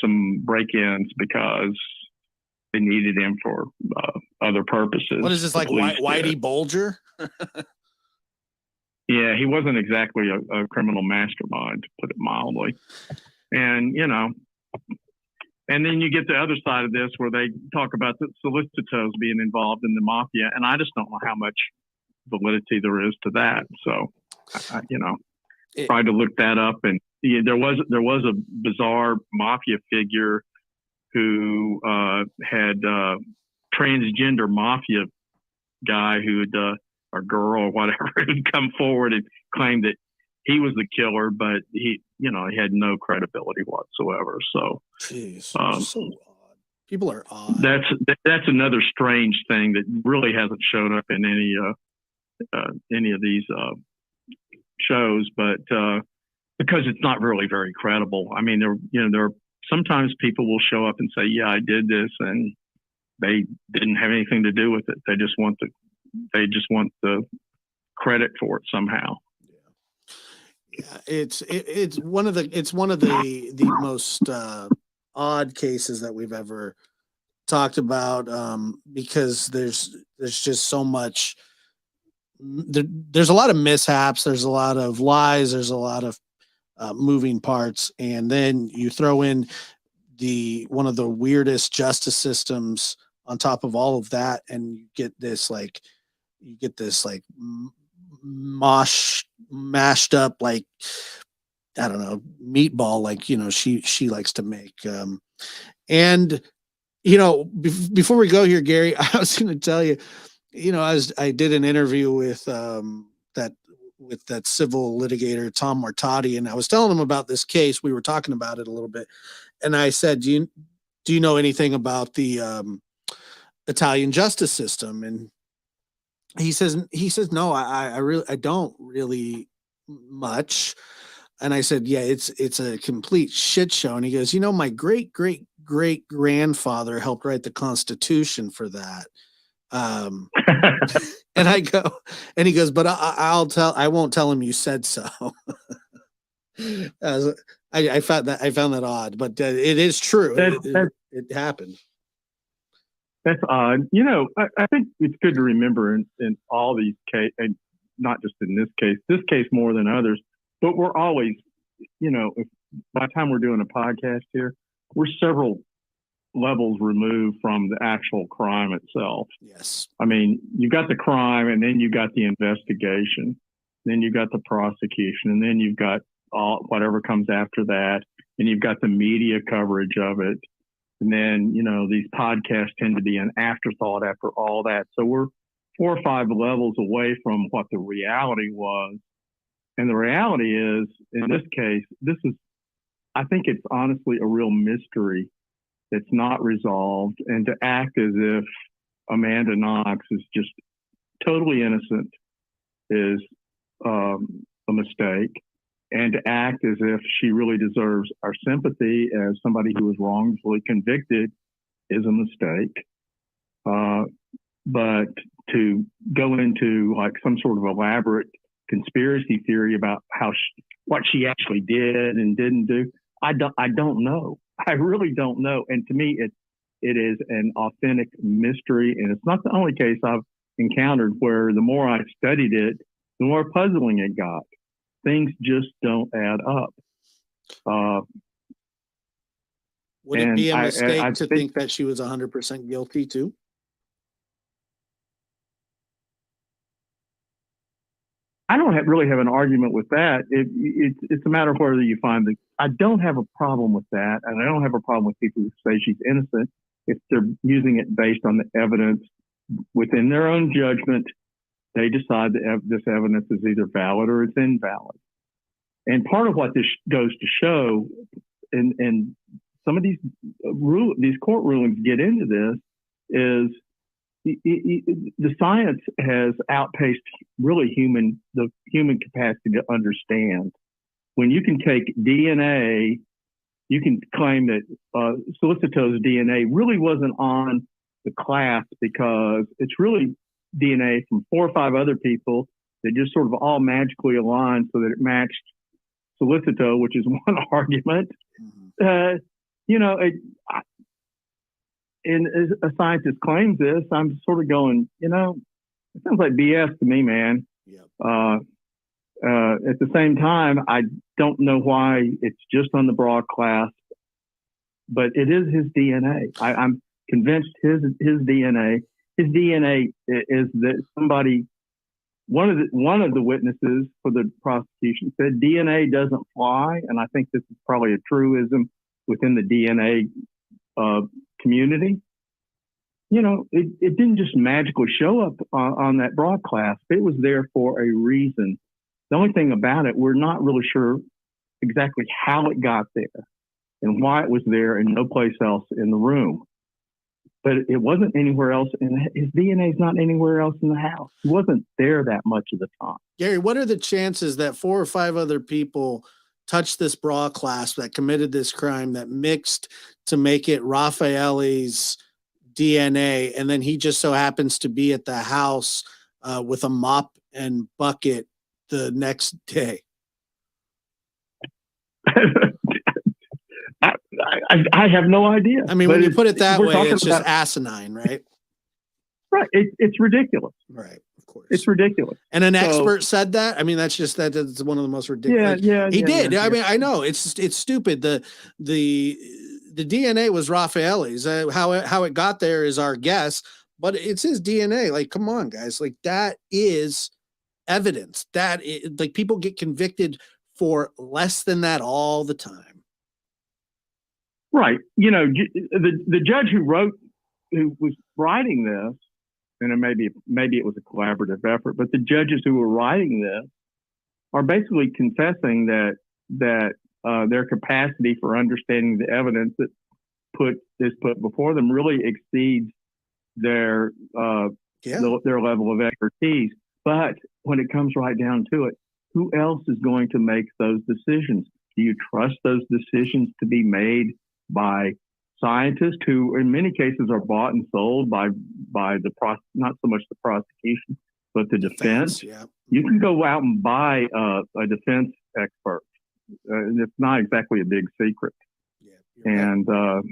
some break-ins because they needed him for other purposes. What is this, like Whitey Bulger? Yeah, he wasn't exactly a criminal mastermind, to put it mildly. And, and then you get the other side of this where they talk about the solicitors being involved in the mafia, and I just don't know how much validity there is to that. So, tried to look that up, and there was a bizarre mafia figure who had transgender mafia guy or girl or whatever who'd come forward and claimed that he was the killer, but he had no credibility whatsoever. So, jeez, so odd. People are odd. That's another strange thing that really hasn't shown up in any of these shows, but because it's not really very credible. I mean, there are sometimes people will show up and say, "Yeah, I did this," and they didn't have anything to do with it. They just want the credit for it somehow. Yeah, it's one of the most odd cases that we've ever talked about, because there's just so much. There's a lot of mishaps. There's a lot of lies. There's a lot of moving parts, and then you throw in one of the weirdest justice systems on top of all of that, and you get this mashed up, like, I don't know, meatball, like, she likes to make. And before we go here, Gary, I was going to tell you, I did an interview with that civil litigator Tom Mortati, and I was telling him about this case. We were talking about it a little bit, and I said, do you know anything about the Italian justice system. And he says, no, I don't really much. And I said, yeah, it's a complete shit show. And he goes, my great grandfather helped write the Constitution for that. And I go, and he goes, but I won't tell him you said so. I found that odd, but it is true. It happened. That's odd. I think it's good to remember in all these cases, and not just in this case more than others, but we're always, by the time we're doing a podcast here, we're several levels removed from the actual crime itself. Yes. I mean, you've got the crime, and then you've got the investigation, then you've got the prosecution, and then you've got whatever comes after that, and you've got the media coverage of it. And then, these podcasts tend to be an afterthought after all that. So we're 4 or 5 levels away from what the reality was. And the reality is, in this case, I think it's honestly a real mystery that's not resolved. And to act as if Amanda Knox is just totally innocent is a mistake. And to act as if she really deserves our sympathy as somebody who was wrongfully convicted is a mistake. But to go into like some sort of elaborate conspiracy theory about what she actually did and didn't do, I don't know. I really don't know. And to me, it is an authentic mystery. And it's not the only case I've encountered where the more I studied it, the more puzzling it got. Things just don't add up. Would it be a mistake to think that she was 100% guilty too? I don't really have an argument with that. It's a matter of whether you find I don't have a problem with that, and I don't have a problem with people who say she's innocent if they're using it based on the evidence within their own judgment. They decide that this evidence is either valid or it's invalid. And part of what this goes to show, and some of these court rulings get into this, is the science has outpaced really the human capacity to understand. When you can take DNA, you can claim that Solicito's DNA really wasn't on the class because it's really DNA from 4 or 5 other people that just sort of all magically aligned so that it matched Solicito, which is one argument. And as a scientist claims this, I'm sort of going, it sounds like BS to me, man. Yep. At the same time, I don't know why it's just on the broad class, but it is his DNA. I'm convinced his DNA. His DNA is that somebody. One of the witnesses for the prosecution said DNA doesn't fly, and I think this is probably a truism within the DNA community. It didn't just magically show up on that broadcast. It was there for a reason. The only thing about it, we're not really sure exactly how it got there and why it was there and no place else in the room. But it wasn't anywhere else, and his DNA is not anywhere else in the house. He wasn't there that much of the time. Gary, what are the chances that 4 or 5 other people touched this bra clasp, that committed this crime, that mixed to make it Raffaele's DNA, and then he just so happens to be at the house with a mop and bucket the next day? I have no idea. I mean, when you put it that way, it's just asinine, right? Right. It's ridiculous. Right. Of course. It's ridiculous. And an expert said that. I mean, that's one of the most ridiculous. Yeah. He did. I mean, I know it's stupid. The DNA was Raffaele's. How it got there is our guess, but it's his DNA. Like, come on, guys. Like, that is evidence. Like, people get convicted for less than that all the time. Right. The judge who was writing this, and maybe it was a collaborative effort, but the judges who were writing this are basically confessing that their capacity for understanding the evidence that is put before them really exceeds their Yeah. their level of expertise. But when it comes right down to it, who else is going to make those decisions? Do you trust those decisions to be made by scientists who, in many cases, are bought and sold by not so much the prosecution, but the defense? Yeah. You can go out and buy a defense expert. It's not exactly a big secret. Yeah, and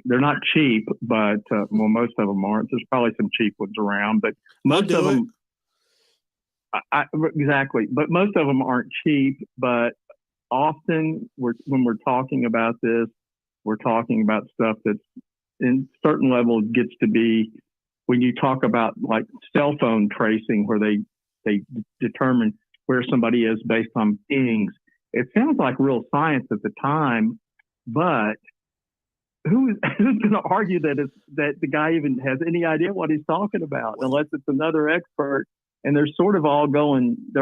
they're not cheap, but well, most of them aren't. There's probably some cheap ones around, but most of them, exactly. But most of them aren't cheap. But often, when we're talking about this, we're talking about stuff that's in certain levels gets to be when you talk about like cell phone tracing, where they determine where somebody is based on pings. It sounds like real science at the time, but who's going to argue that the guy even has any idea what he's talking about, unless it's another expert? And they're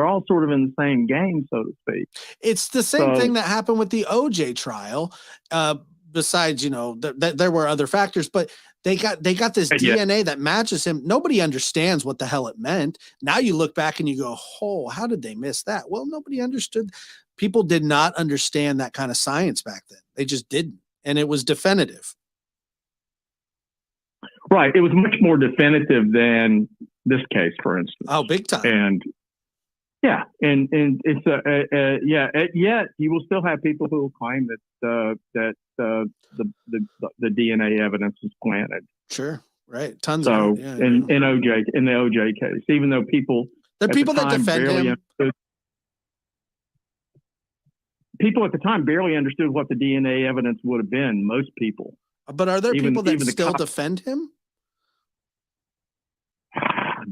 all sort of in the same game, so to speak. It's the same thing that happened with the OJ trial. Besides, there were other factors, but they got this DNA that matches him. Nobody understands what the hell it meant. Now you look back and you go, oh, how did they miss that? Well, nobody understood. People did not understand that kind of science back then. They just didn't. And it was definitive. Right. It was much more definitive than this case, for instance. Oh, big time. And yeah, and it's yet you will still have people who will claim that the DNA evidence is planted. Sure. Right. Tons of it. Yeah, in the OJ case, even though there are people that defend him. People at the time barely understood what the DNA evidence would have been. Most people. But are there people that still defend him?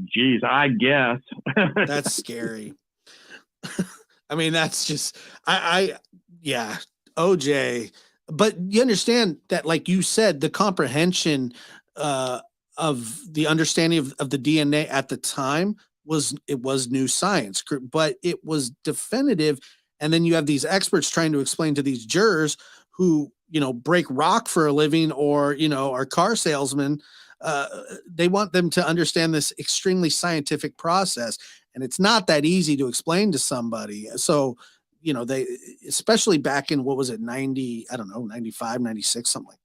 Geez, I guess. That's scary. I mean, that's just, yeah, OJ. But you understand that, like you said, the comprehension of the understanding of the DNA at the time was new science, but it was definitive. And then you have these experts trying to explain to these jurors who, break rock for a living or, are car salesmen. They want them to understand this extremely scientific process. And it's not that easy to explain to somebody. So, they, especially back in, what was it, 90, I don't know, 95, 96, something like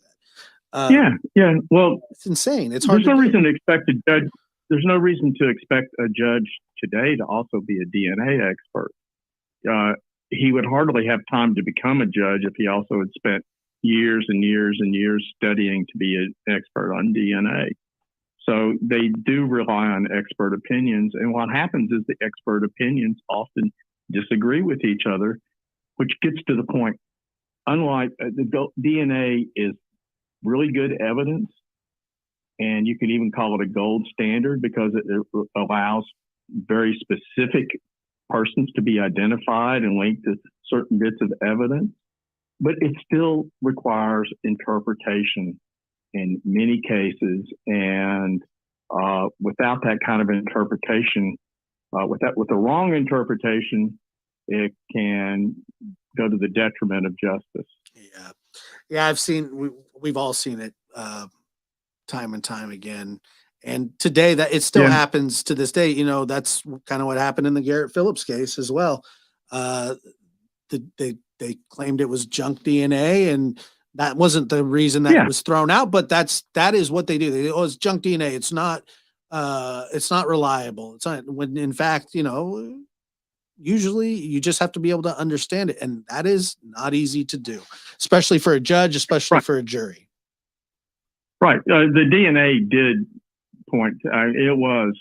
that. Yeah. Well, it's insane. It's hard. There's no reason to expect a judge. There's no reason to expect a judge today to also be a DNA expert. He would hardly have time to become a judge if he also had spent years and years and years studying to be an expert on DNA. So they do rely on expert opinions. And what happens is the expert opinions often disagree with each other, which gets to the point. Unlike the DNA is really good evidence, and you could even call it a gold standard because it allows very specific persons to be identified and linked to certain bits of evidence, but it still requires interpretation in many cases. And without that kind of interpretation, with the wrong interpretation, it can go to the detriment of justice. Yeah. We've all seen it time and time again. And today that it still happens to this day. That's kind of what happened in the Garrett Phillips case as well. They claimed it was junk DNA, and that wasn't the reason that it was thrown out. But that is what they do. It's junk DNA. It's not reliable. It's not, when in fact, usually you just have to be able to understand it, and that is not easy to do, especially for a judge, especially for a jury. Right. The DNA did point. It was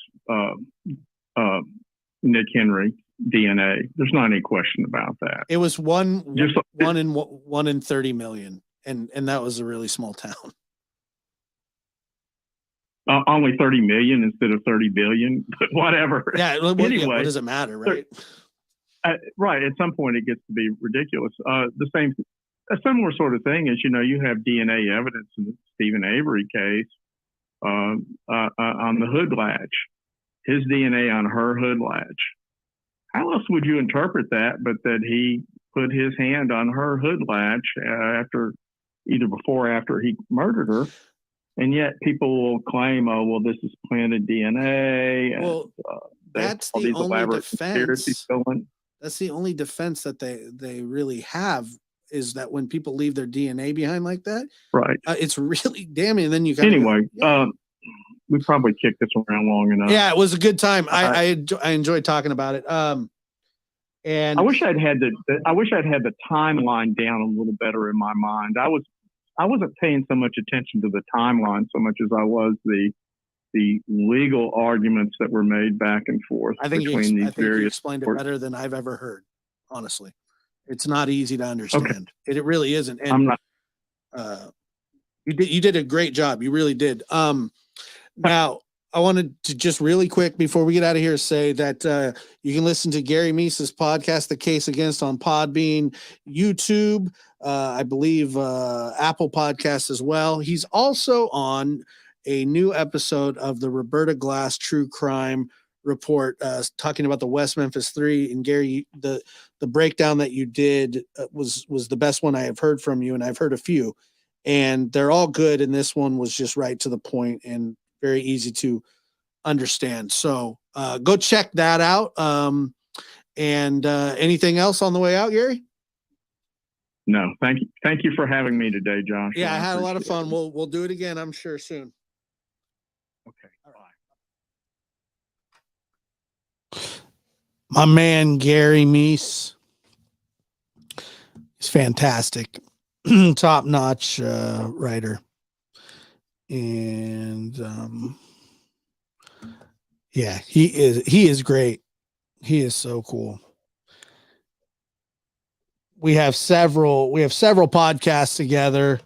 Nick Henry DNA. There's not any question about that. It was one in 30 million, and that was a really small town. Only 30 million instead of 30 billion, but whatever. Yeah. Anyway, what does it matter, right? Right. At some point, it gets to be ridiculous. A similar sort of thing is, you have DNA evidence in the Stephen Avery case on the hood latch, his DNA on her hood latch. How else would you interpret that but that he put his hand on her hood latch before or after he murdered her? And yet people will claim, oh, well, this is planted DNA. And, Well, that's the only defense. That's the only defense that they really have, is that when people leave their DNA behind like that, right? It's really damning. And then you anyway. We probably kicked this around long enough. Yeah, it was a good time. I enjoyed talking about it. And I wish I'd had the timeline down a little better in my mind. I wasn't paying so much attention to the timeline so much as I was the legal arguments that were made back and forth between these various. You explained it better than I've ever heard. Honestly, it's not easy to understand. Okay. It really isn't. And I'm not. You did a great job. You really did. Now I wanted to just really quick before we get out of here say that you can listen to Gary Meese's podcast, The Case Against, on Podbean, YouTube, I believe Apple Podcasts as well. He's also on a new episode of the Roberta Glass True Crime Report, talking about the West Memphis 3. And Gary, the breakdown that you did was the best one I have heard from you, and I've heard a few, and they're all good. And this one was just right to the point and very easy to understand. So go check that out. And anything else on the way out, Gary? No, thank you. Thank you for having me today, Josh. Yeah, I had a lot of fun. We'll do it again, I'm sure, soon. Okay. Bye. My man, Gary Meese. He's fantastic. Top-notch writer. And yeah, he is great. He is so cool. We have several podcasts together.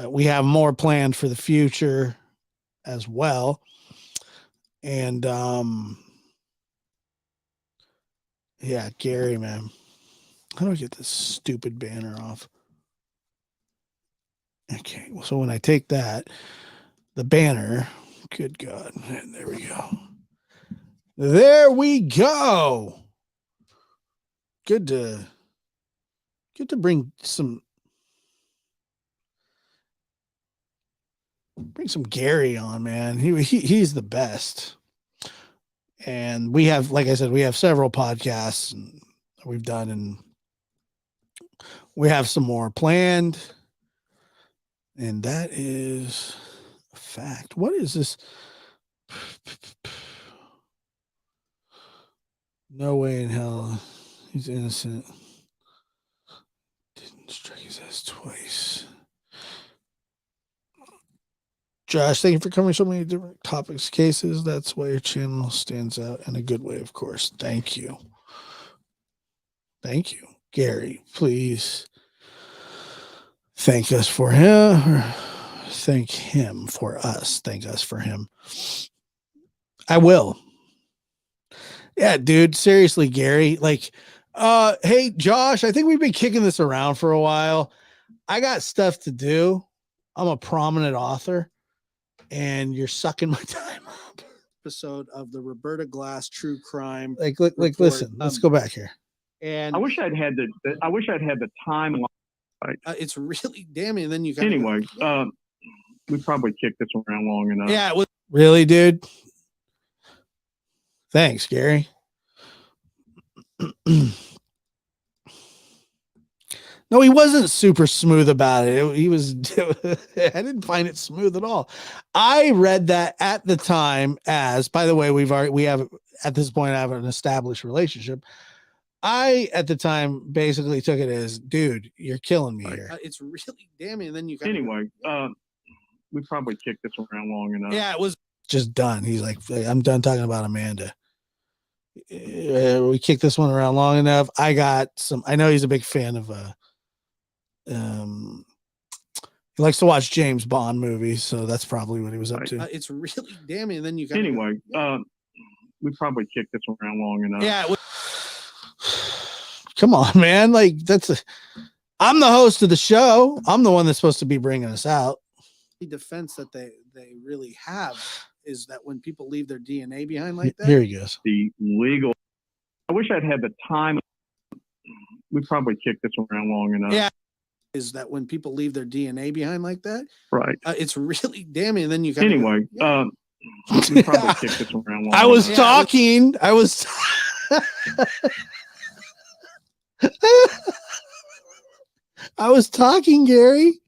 We have more planned for the future as well. And yeah, Gary, man. How do I get this stupid banner off? Okay, well, so when I take that, the banner, good God, man, there we go. There we go. Good to bring some Gary on, man. He's the best. And we have, like I said, we have several podcasts that we've done, and we have some more planned. And that is a fact. What is this? No way in hell he's innocent. Didn't strike his ass twice. Josh, thank you for covering so many different topics, cases. That's why your channel stands out in a good way, of course. Thank you. Thank you. Gary, please thank us for him. Thank him for us. Thank us for him. I will. Yeah, dude. Seriously, Gary. Like, hey, Josh, I think we've been kicking this around for a while. I got stuff to do. I'm a prominent author, and you're sucking my time up. Episode of the Roberta Glass True Crime. Like, listen. Let's go back here. And I wish I'd had the timeline. Right. It's really damning. And then you anyway. We probably kicked this around long enough. Yeah, it was really, dude. Thanks, Gary. No, he wasn't super smooth about it. He was. I didn't find it smooth at all. I read that at the time as, by the way, we have at this point I have an established relationship. I at the time basically took it as, dude, you're killing me here. It's really damning. And then you anyway. We probably kicked this around long enough. Yeah, it was just done. He's like, I'm done talking about Amanda. We kicked this one around long enough. I know he's a big fan of he likes to watch James Bond movies, so that's probably what he was up to. It's really damning. And then you anyway. We probably kicked this around long enough. Yeah. Come on, man. Like I'm the host of the show. I'm the one that's supposed to be bringing us out. The defense that they really have is that when people leave their DNA behind like that. Here he goes. The legal. I wish I'd had the time. We probably kicked this around long enough. Yeah. is that when people leave their DNA behind like that, Right. it's really damning. And then you Anyway, we probably kicked this around long I was enough. talking. I was. I was talking, Gary.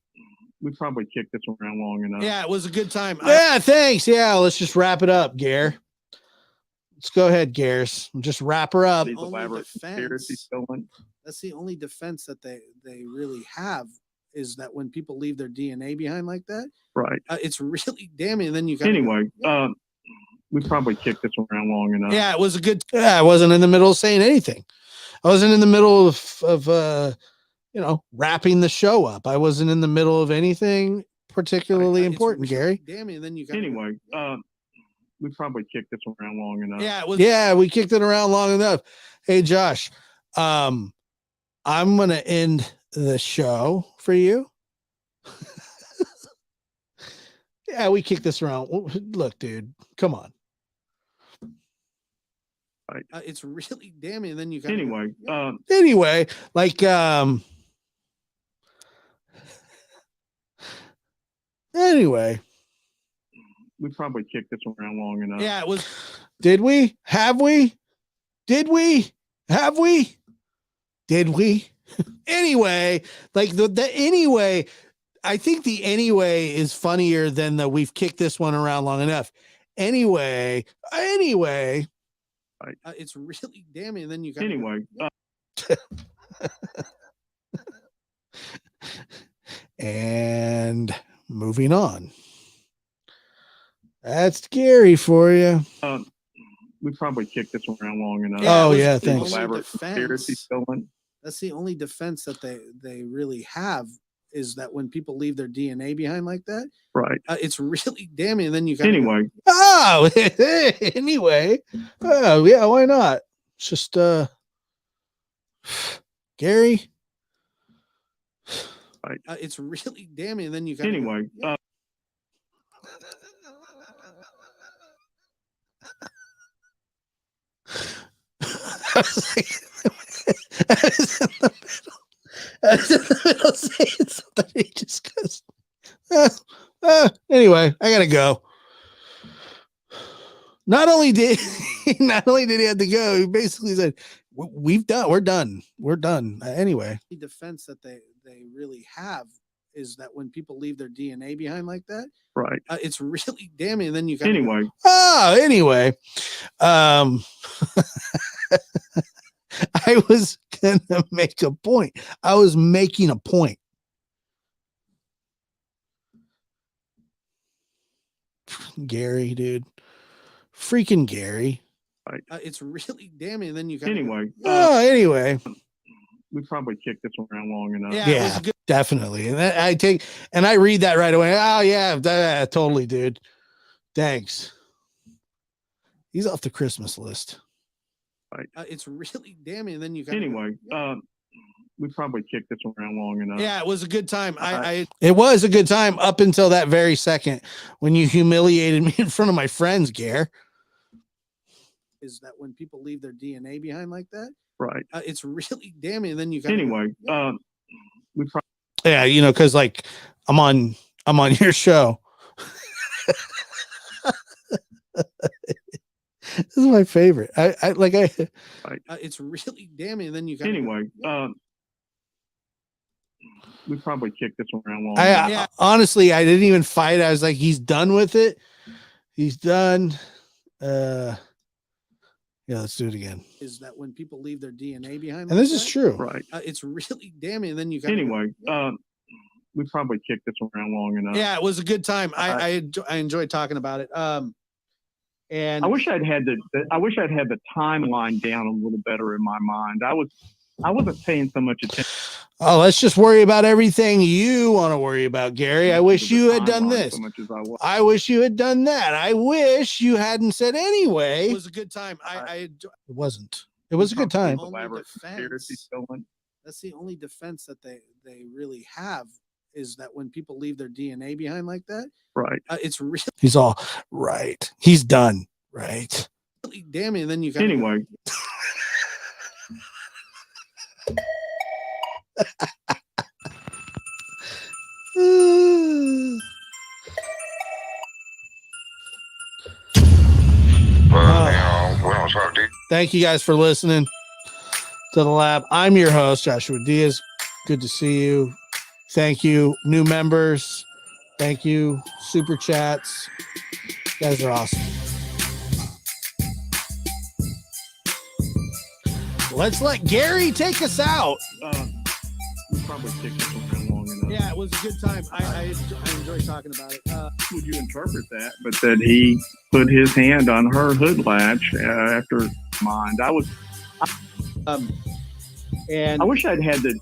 We probably kicked this around long enough. Yeah, it was a good time. Yeah, thanks. Yeah, let's just wrap it up, Gare. Let's go ahead, Gares. Just wrap her up. These elaborate conspiracies going. That's the only defense that they really have is that when people leave their DNA behind like that, Right. it's really damning. And then you Anyway, we probably kicked this around long enough. Yeah, it was a good. Yeah, I wasn't in the middle of saying anything. I wasn't in the middle of wrapping the show up. I wasn't in the middle of anything particularly important, Gary. Damning. And then you anyway, we probably kicked this around long enough. Yeah, yeah, we kicked it around long enough. Hey, Josh, I'm gonna end the show for you. Yeah, we kicked this around. Look, dude, come on. Right. It's really damning. And then you anyway, like anyway. We probably kicked this around long enough. Yeah, it was. Did we? Have we? Did we? Have we? Did we? Anyway, like the anyway, I think the anyway is funnier than the we've kicked this one around long enough. Anyway. Right. It's really damning. And then you anyway. And moving on. That's scary for you. We probably kicked this around long enough. Oh yeah, thanks. Elaborate conspiracies going. That's the only defense that they really have is that when people leave their DNA behind like that, right? It's really damning. And then you anyway. Oh, anyway. Oh yeah, why not? It's just Gary. Right. It's really damning. And then you anyway. I was in the middle saying something. He just goes, anyway, I gotta go. Not only did he have to go, he basically said, we're done. Anyway, the defense that they really have is that when people leave their DNA behind like that, right? It's really damning. And then you anyway. Anyway. I was gonna make a point. I was making a point. Gary, dude. Freaking Gary. Right. It's really damning. And then you anyway. Anyway. We probably kicked this around long enough. Yeah, definitely. And I read that right away. Oh yeah, totally, dude. Thanks. He's off the Christmas list. Right. It's really damning. And then you anyway. We probably kicked this around long enough. Yeah, it was a good time. It was a good time up until that very second when you humiliated me in front of my friends, Gare. Is that when people leave their DNA behind like that? Right. It's really damning. And then you anyway. We probably because like I'm on your show. This is my favorite. Right. It's really damning. And then you anyway. We probably kicked this around long enough. Honestly, I didn't even fight. I was like, he's done with it. He's done. Yeah, let's do it again. Is that when people leave their DNA behind? And this is true. Right. It's really damning. And then you anyway. We probably kicked this around long enough. Yeah, it was a good time. I enjoyed talking about it. And I wish I'd had the timeline down a little better in my mind. I wasn't paying so much attention. Oh, let's just worry about everything you want to worry about, Gary. I wish you had done this. So much as I wish you had done that. I wish you hadn't said anyway. It was a good time. It wasn't. It was a good time. That's the only defense that they really have is that when people leave their DNA behind like that, right? It's really. He's all right. He's done. Right. Really damning. And then you anyway. Thank you guys for listening to the lab. I'm your host, Joshua Diaz. Good to see you. Thank you, new members. Thank you, super chats. You guys are awesome. Let's let Gary take us out. We probably kicked this around long enough. Yeah, it was a good time. I enjoy talking about it. Would you interpret that? But that he put his hand on her hood latch after mine. And I wish I'd had the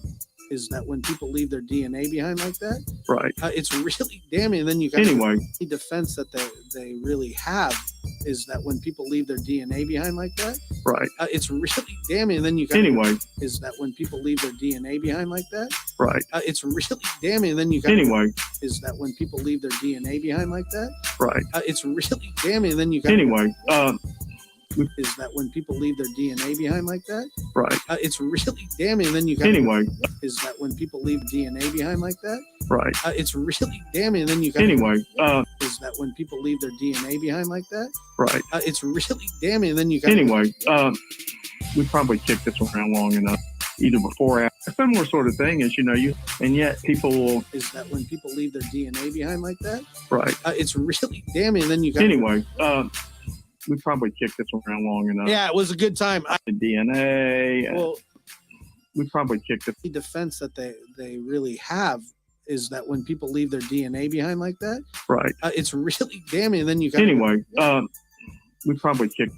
is that when people leave their DNA behind like that, right. It's really damning. And then you got Anyway, the defense that they really have is that when people leave their DNA behind like that, right. It's really damning. And then you got Anyway, is that when people leave their DNA behind like that, right. It's really damning. And then you got Anyway, is that when people leave their DNA behind like that, right. It's really damning. And then you got Anyway, is that when people leave their DNA behind like that, right. It's really damning. And then you got Anyway, is that when people leave DNA behind like that, right. it's really damning. And then you got Anyway, is that when people leave their DNA behind like that, right. it's really damning. And then you got Anyway, we probably kicked this around long enough, either before or after. A similar sort of thing is, and yet people will. Is that when people leave their DNA behind like that, right. It's really damning. And then you got Anyway, we probably kicked this around long enough. Yeah, it was a good time. The DNA. Well, we probably kicked it. The defense that they really have is that when people leave their DNA behind like that, right. It's really damning. And then you got anyway, we probably kicked